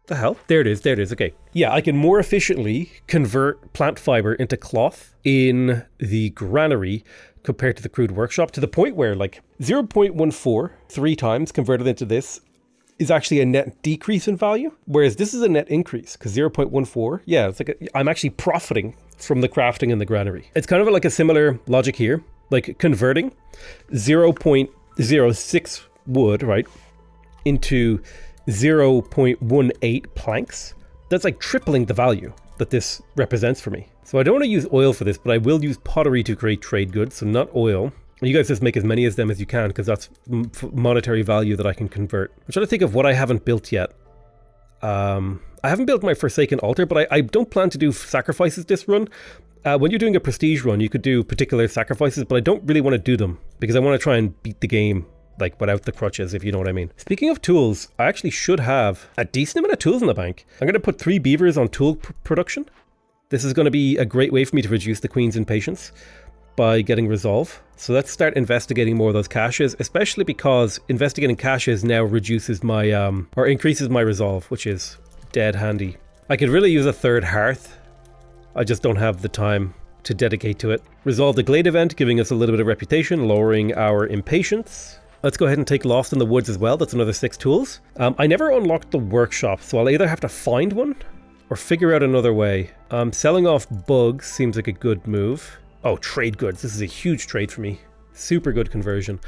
The hell? There it is. Okay. Yeah, I can more efficiently convert plant fiber into cloth in the granary compared to the crude workshop, to the point where like 0.14 3 times converted into this is actually a net decrease in value, whereas this is a net increase because 0.14, yeah, it's like I'm actually profiting from the crafting in the granary. It's kind of like a similar logic here, like converting 0.06 wood, right, into 0.18 planks. That's like tripling the value that this represents for me. So I don't want to use oil for this, but I will use pottery to create trade goods, so not oil. You guys just make as many of them as you can because that's monetary value that I can convert. I'm trying to think of what I haven't built yet. I haven't built my Forsaken Altar, but I don't plan to do sacrifices this run. When you're doing a prestige run, you could do particular sacrifices, but I don't really want to do them because I want to try and beat the game like without the crutches, if you know what I mean. Speaking of tools, I actually should have a decent amount of tools in the bank. I'm going to put 3 beavers on tool production. This is going to be a great way for me to reduce the Queen's impatience by getting resolve. So let's start investigating more of those caches, especially because investigating caches now reduces my or increases my resolve, which is dead handy. I could really use a 3rd hearth. I just don't have the time to dedicate to it. Resolve the Glade event, giving us a little bit of reputation, lowering our impatience. Let's go ahead and take Lost in the Woods as well. That's another 6 tools. I never unlocked the workshop, so I'll either have to find one or figure out another way. Selling off bugs seems like a good move. Oh, trade goods. This is a huge trade for me. Super good conversion.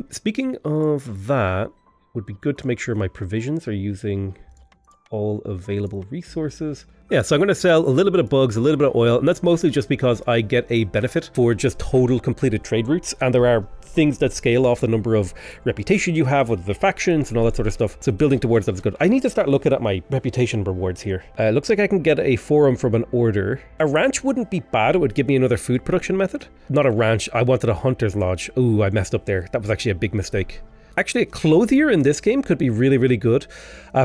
Speaking of that, would be good to make sure my provisions are using all available resources. Yeah, so I'm going to sell a little bit of bugs, a little bit of oil, and that's mostly just because I get a benefit for just total completed trade routes, and there are things that scale off the number of reputation you have with the factions and all that sort of stuff. So building towards that is good. I need to start looking at my reputation rewards here. Looks like I can get a forum from an order. A ranch wouldn't be bad. It would give me another food production method. Not a ranch. I wanted a hunter's lodge. Ooh, I messed up there. That was actually a big mistake. Actually, a clothier in this game could be really good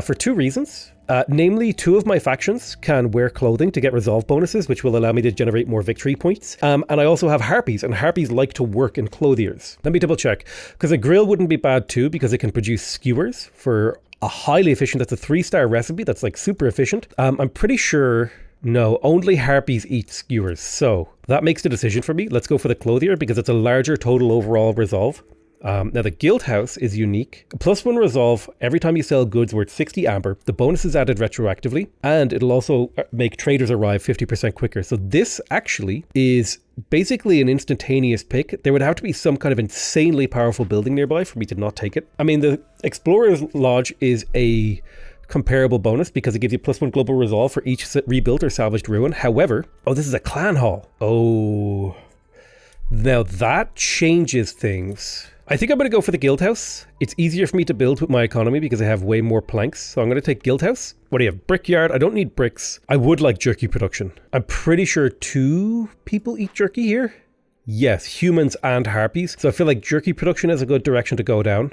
for 2 reasons. Namely, 2 of my factions can wear clothing to get resolve bonuses, which will allow me to generate more victory points. And I also have harpies, and harpies like to work in clothiers. Let me double check, because a grill wouldn't be bad too, because it can produce skewers for a highly efficient, that's a 3-star recipe, that's like super efficient. I'm pretty sure, no, only harpies eat skewers. So that makes the decision for me. Let's go for the clothier, because it's a larger total overall resolve. Now the guild house is unique. +1 resolve every time you sell goods worth 60 amber. The bonus is added retroactively, and it'll also make traders arrive 50% quicker. So this actually is basically an instantaneous pick. There would have to be some kind of insanely powerful building nearby for me to not take it. I mean, the Explorer's Lodge is a comparable bonus because it gives you +1 global resolve for each rebuilt or salvaged ruin. However, oh, this is a clan hall. Oh, now that changes things. I think I'm going to go for the guild house. It's easier for me to build with my economy because I have way more planks. So I'm going to take guild house. What do you have? Brickyard. I don't need bricks. I would like jerky production. I'm pretty sure 2 people eat jerky here. Yes, humans and harpies. So I feel like jerky production is a good direction to go down.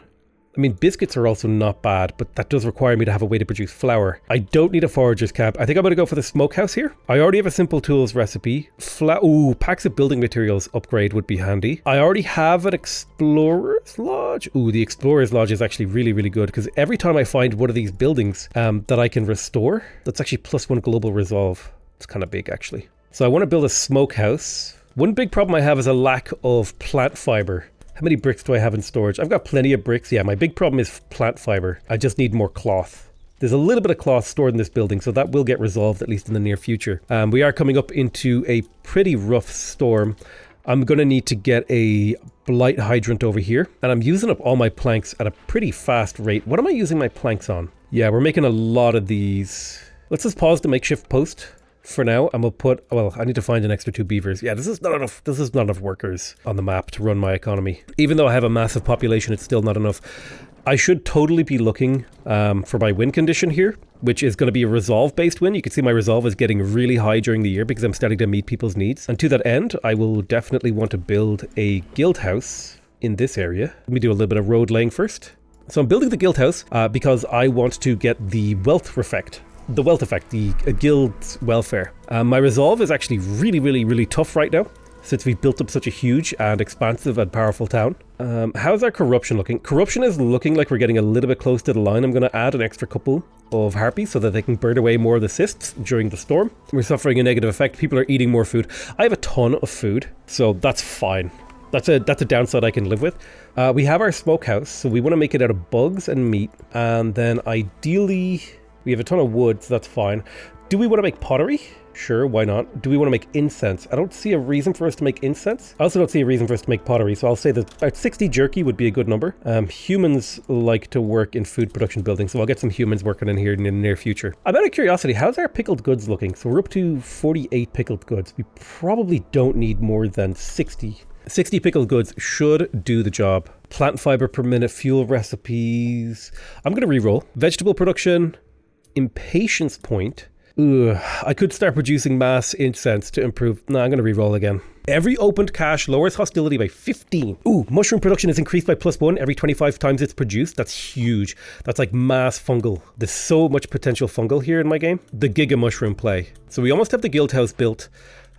I mean, biscuits are also not bad, but that does require me to have a way to produce flour. I don't need a forager's cap. I think I'm going to go for the smokehouse here. I already have a simple tools recipe. Ooh, packs of building materials upgrade would be handy. I already have an explorer's lodge. Ooh, the explorer's lodge is actually really good because every time I find one of these buildings that I can restore, that's actually +1 global resolve. It's kind of big actually. So I want to build a smokehouse. One big problem I have is a lack of plant fiber. How many bricks do I have in storage? I've got plenty of bricks. Yeah, my big problem is plant fiber. I just need more cloth. There's a little bit of cloth stored in this building, so that will get resolved at least in the near future. We are coming up into a pretty rough storm. I'm going to need to get a blight hydrant over here, and I'm using up all my planks at a pretty fast rate. What am I using my planks on? Yeah, we're making a lot of these. Let's just pause the makeshift post for now, and we'll put, well, I need to find an extra 2 beavers. Yeah, this is not enough workers on the map to run my economy. Even though I have a massive population, it's still not enough. I should totally be looking for my win condition here, which is going to be a resolve-based win. You can see my resolve is getting really high during the year because I'm starting to meet people's needs. And to that end, I will definitely want to build a guild house in this area. Let me do a little bit of road laying first. So I'm building the guild house because I want to get the wealth effect. The wealth effect, the guild's welfare. My resolve is actually really tough right now, since we've built up such a huge and expansive and powerful town. How's our corruption looking? Corruption is looking like we're getting a little bit close to the line. I'm going to add an extra couple of harpies so that they can burn away more of the cysts during the storm. We're suffering a negative effect. People are eating more food. I have a ton of food, so that's fine. That's a downside I can live with. We have our smokehouse, so we want to make it out of bugs and meat. And then ideally, we have a ton of wood, so that's fine. Do we want to make pottery? Sure, why not? Do we want to make incense? I don't see a reason for us to make incense. I also don't see a reason for us to make pottery, so I'll say that about 60 jerky would be a good number. Humans like to work in food production buildings, so I'll get some humans working in here in the near future. I'm out of curiosity, how's our pickled goods looking? So we're up to 48 pickled goods. We probably don't need more than 60. 60 pickled goods should do the job. Plant fiber per minute, fuel recipes. I'm going to re-roll. Vegetable production, impatience point. Ugh, I could start producing mass incense to improve. No, I'm going to re-roll again. Every opened cache lowers hostility by 15. Ooh, mushroom production is increased by +1 every 25 times it's produced. That's huge. That's like mass fungal. There's so much potential fungal here in my game. The Giga Mushroom play. So we almost have the guild house built.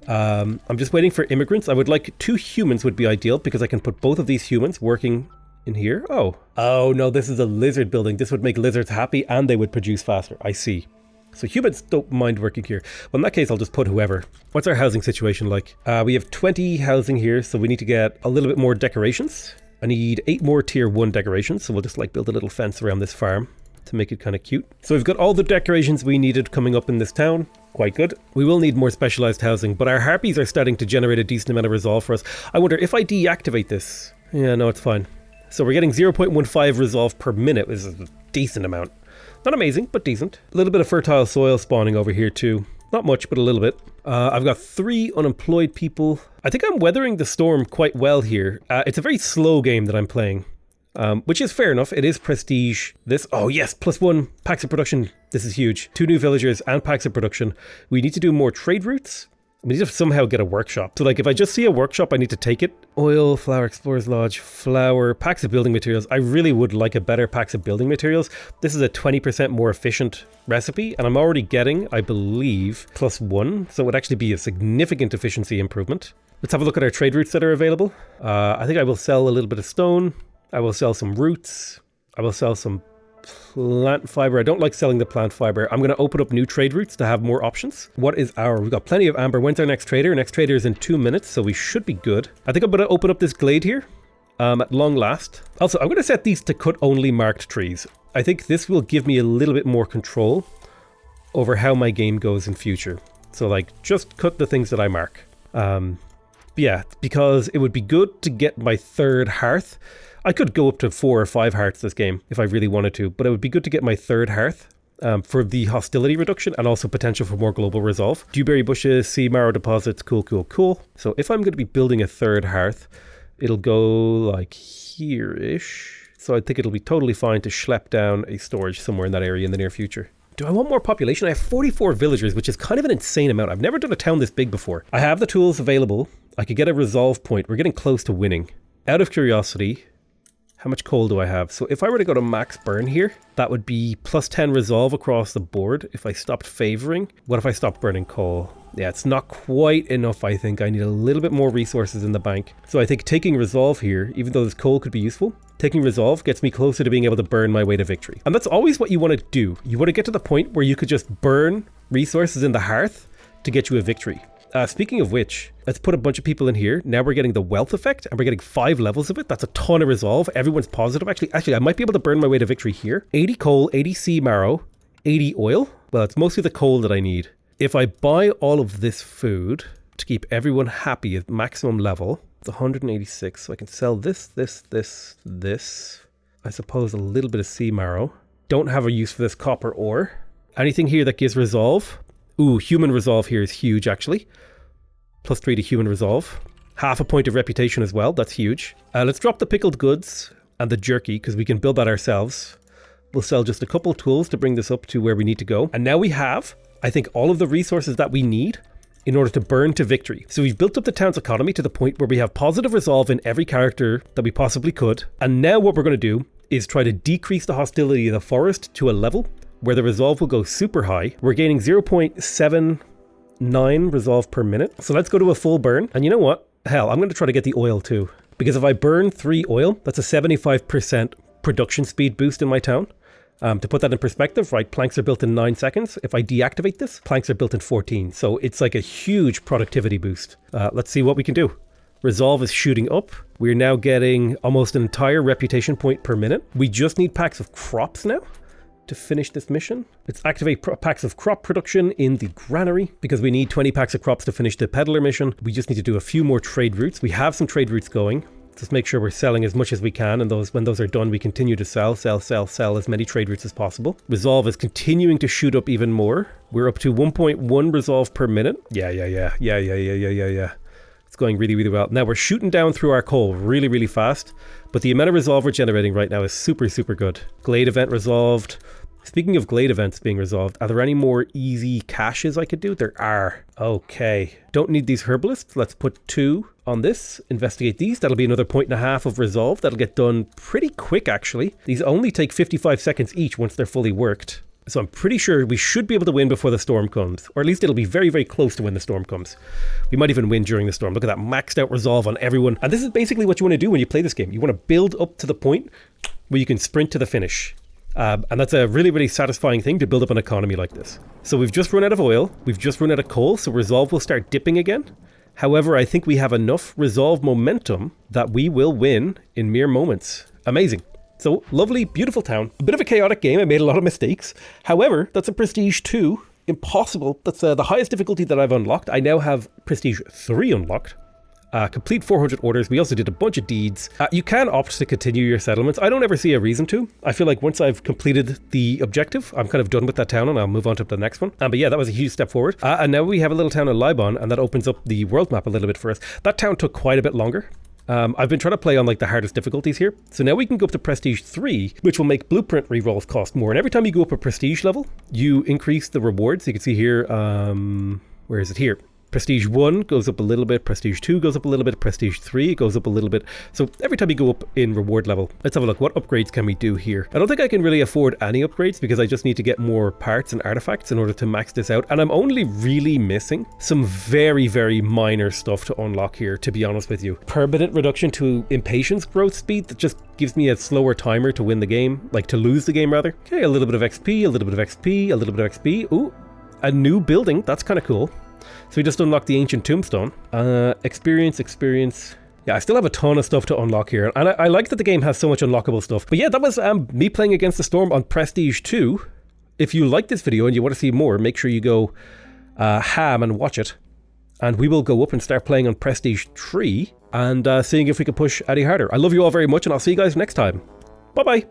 I'm just waiting for immigrants. I would like 2 humans would be ideal because I can put both of these humans working in here. Oh no, this is a lizard building. This would make lizards happy and they would produce faster. I see. So humans don't mind working here. Well, in that case, I'll just put whoever. What's our housing situation like? We have 20 housing here, so we need to get a little bit more decorations. I need 8 more tier 1 decorations, so we'll just like build a little fence around this farm to make it kind of cute. So we've got all the decorations we needed coming up in this town. Quite good. We will need more specialized housing, but our harpies are starting to generate a decent amount of resolve for us. I wonder if I deactivate this. Yeah, no, it's fine. So we're getting 0.15 resolve per minute, which is a decent amount. Not amazing, but decent. A little bit of fertile soil spawning over here too. Not much, but a little bit. I've got 3 unemployed people. I think I'm weathering the storm quite well here. It's a very slow game that I'm playing, which is fair enough. It is prestige. This, oh yes, +1 packs of production. This is huge. 2 new villagers and packs of production. We need to do more trade routes. We need to somehow get a workshop. So like if I just see a workshop, I need to take it. Oil, flour, explorer's lodge, flour, packs of building materials. I really would like a better packs of building materials. This is a 20% more efficient recipe and I'm already getting, I believe, +1. So it would actually be a significant efficiency improvement. Let's have a look at our trade routes that are available. I think I will sell a little bit of stone. I will sell some roots. I will sell some plant fiber. I don't like selling the plant fiber. I'm going to open up new trade routes to have more options. What is we've got plenty of amber. When's our next trader? Next trader is in 2 minutes, so we should be good. I think I'm going to open up this glade here at long last. Also, I'm going to set these to cut only marked trees. I think this will give me a little bit more control over how my game goes in future. So like just cut the things that I mark. Yeah, because it would be good to get my 3rd hearth. I could go up to 4 or 5 hearths this game if I really wanted to, but it would be good to get my 3rd hearth for the hostility reduction and also potential for more global resolve. Dewberry bushes, sea marrow deposits, cool. So if I'm going to be building a 3rd hearth, it'll go like here-ish. So I think it'll be totally fine to schlep down a storage somewhere in that area in the near future. Do I want more population? I have 44 villagers, which is kind of an insane amount. I've never done a town this big before. I have the tools available. I could get a resolve point. We're getting close to winning. Out of curiosity, how much coal do I have? So if I were to go to max burn here, that would be +10 resolve across the board if I stopped favoring. What if I stopped burning coal? Yeah, it's not quite enough, I think. I need a little bit more resources in the bank. So I think taking resolve here, even though this coal could be useful, taking resolve gets me closer to being able to burn my way to victory. And that's always what you want to do. You want to get to the point where you could just burn resources in the hearth to get you a victory. Speaking of which, let's put a bunch of people in here. Now we're getting the wealth effect and we're getting 5 levels of it. That's a ton of resolve. Everyone's positive. Actually, I might be able to burn my way to victory here. 80 coal, 80 sea marrow, 80 oil. Well, it's mostly the coal that I need. If I buy all of this food to keep everyone happy at maximum level, it's 186. So I can sell this. I suppose a little bit of sea marrow. Don't have a use for this copper ore. Anything here that gives resolve? Ooh, human resolve here is huge actually. +3 to human resolve. Half a point of reputation as well, that's huge. Let's drop the pickled goods. and the jerky, because we can build that ourselves. We'll sell just a couple tools to bring this up to where we need to go. And now we have, I think, all of the resources that we need in order to burn to victory. So we've built up the town's economy to the point where we have positive resolve in every character that we possibly could. And now what we're going to do is try to decrease the hostility of the forest to a level where the resolve will go super high. We're gaining 0.79 resolve per minute. So let's go to a full burn. And you know what? Hell, I'm going to try to get the oil too. Because if I burn 3 oil, that's a 75% production speed boost in my town. To put that in perspective, right, planks are built in 9 seconds. If I deactivate this, planks are built in 14. So it's like a huge productivity boost. Let's see what we can do. Resolve is shooting up. We're now getting almost an entire reputation point per minute. We just need packs of crops now to finish this mission. Let's activate packs of crop production in the granary because we need 20 packs of crops to finish the peddler mission. We just need to do a few more trade routes. We have some trade routes going. Just make sure we're selling as much as we can, and when those are done, we continue to sell as many trade routes as possible. Resolve is continuing to shoot up even more. We're up to 1.1 resolve per minute. Yeah. It's going really, really well. Now we're shooting down through our coal really, really fast, but the amount of resolve we're generating right now is super, super good. Glade event resolved. Speaking of glade events being resolved, are there any more easy caches I could do? There are. Okay. Don't need these herbalists. Let's put 2 on this. Investigate these. That'll be another 1.5 of resolve. That'll get done pretty quick, actually. These only take 55 seconds each once they're fully worked. So I'm pretty sure we should be able to win before the storm comes. Or at least it'll be very, very close to when the storm comes. We might even win during the storm. Look at that maxed out resolve on everyone. And this is basically what you want to do when you play this game. You want to build up to the point where you can sprint to the finish. And that's a really, really satisfying thing to build up an economy like this. So we've just run out of oil. We've just run out of coal. So resolve will start dipping again. However, I think we have enough resolve momentum that we will win in mere moments. Amazing. So lovely, beautiful town. A bit of a chaotic game. I made a lot of mistakes. However, that's a Prestige 2. Impossible. That's the highest difficulty that I've unlocked. I now have Prestige 3 unlocked. Complete 400 orders. We also did a bunch of deeds. You can opt to continue your settlements. I don't ever see a reason to. I feel like once I've completed the objective, I'm kind of done with that town and I'll move on to the next one. But yeah, that was a huge step forward. And now we have a little town in Libon, and that opens up the world map a little bit for us. That town took quite a bit longer. I've been trying to play on like the hardest difficulties here. So now we can go up to Prestige 3, which will make blueprint rerolls cost more. And every time you go up a prestige level, you increase the rewards. You can see here, where is it here? Prestige 1 goes up a little bit, Prestige 2 goes up a little bit, Prestige 3 goes up a little bit. So every time you go up in reward level, let's have a look. What upgrades can we do here? I don't think I can really afford any upgrades because I just need to get more parts and artifacts in order to max this out. And I'm only really missing some very, very minor stuff to unlock here, to be honest with you. Permanent reduction to impatience growth speed that just gives me a slower timer to win the game, like to lose the game rather. Okay, a little bit of XP, a little bit of XP, a little bit of XP. Ooh, a new building. That's kind of cool. So we just unlocked the ancient tombstone. Experience. Yeah, I still have a ton of stuff to unlock here. And I like that the game has so much unlockable stuff. But yeah, that was me playing Against the Storm on Prestige 2. If you like this video and you want to see more, make sure you go ham and watch it. And we will go up and start playing on Prestige 3 and seeing if we can push any harder. I love you all very much, and I'll see you guys next time. Bye-bye.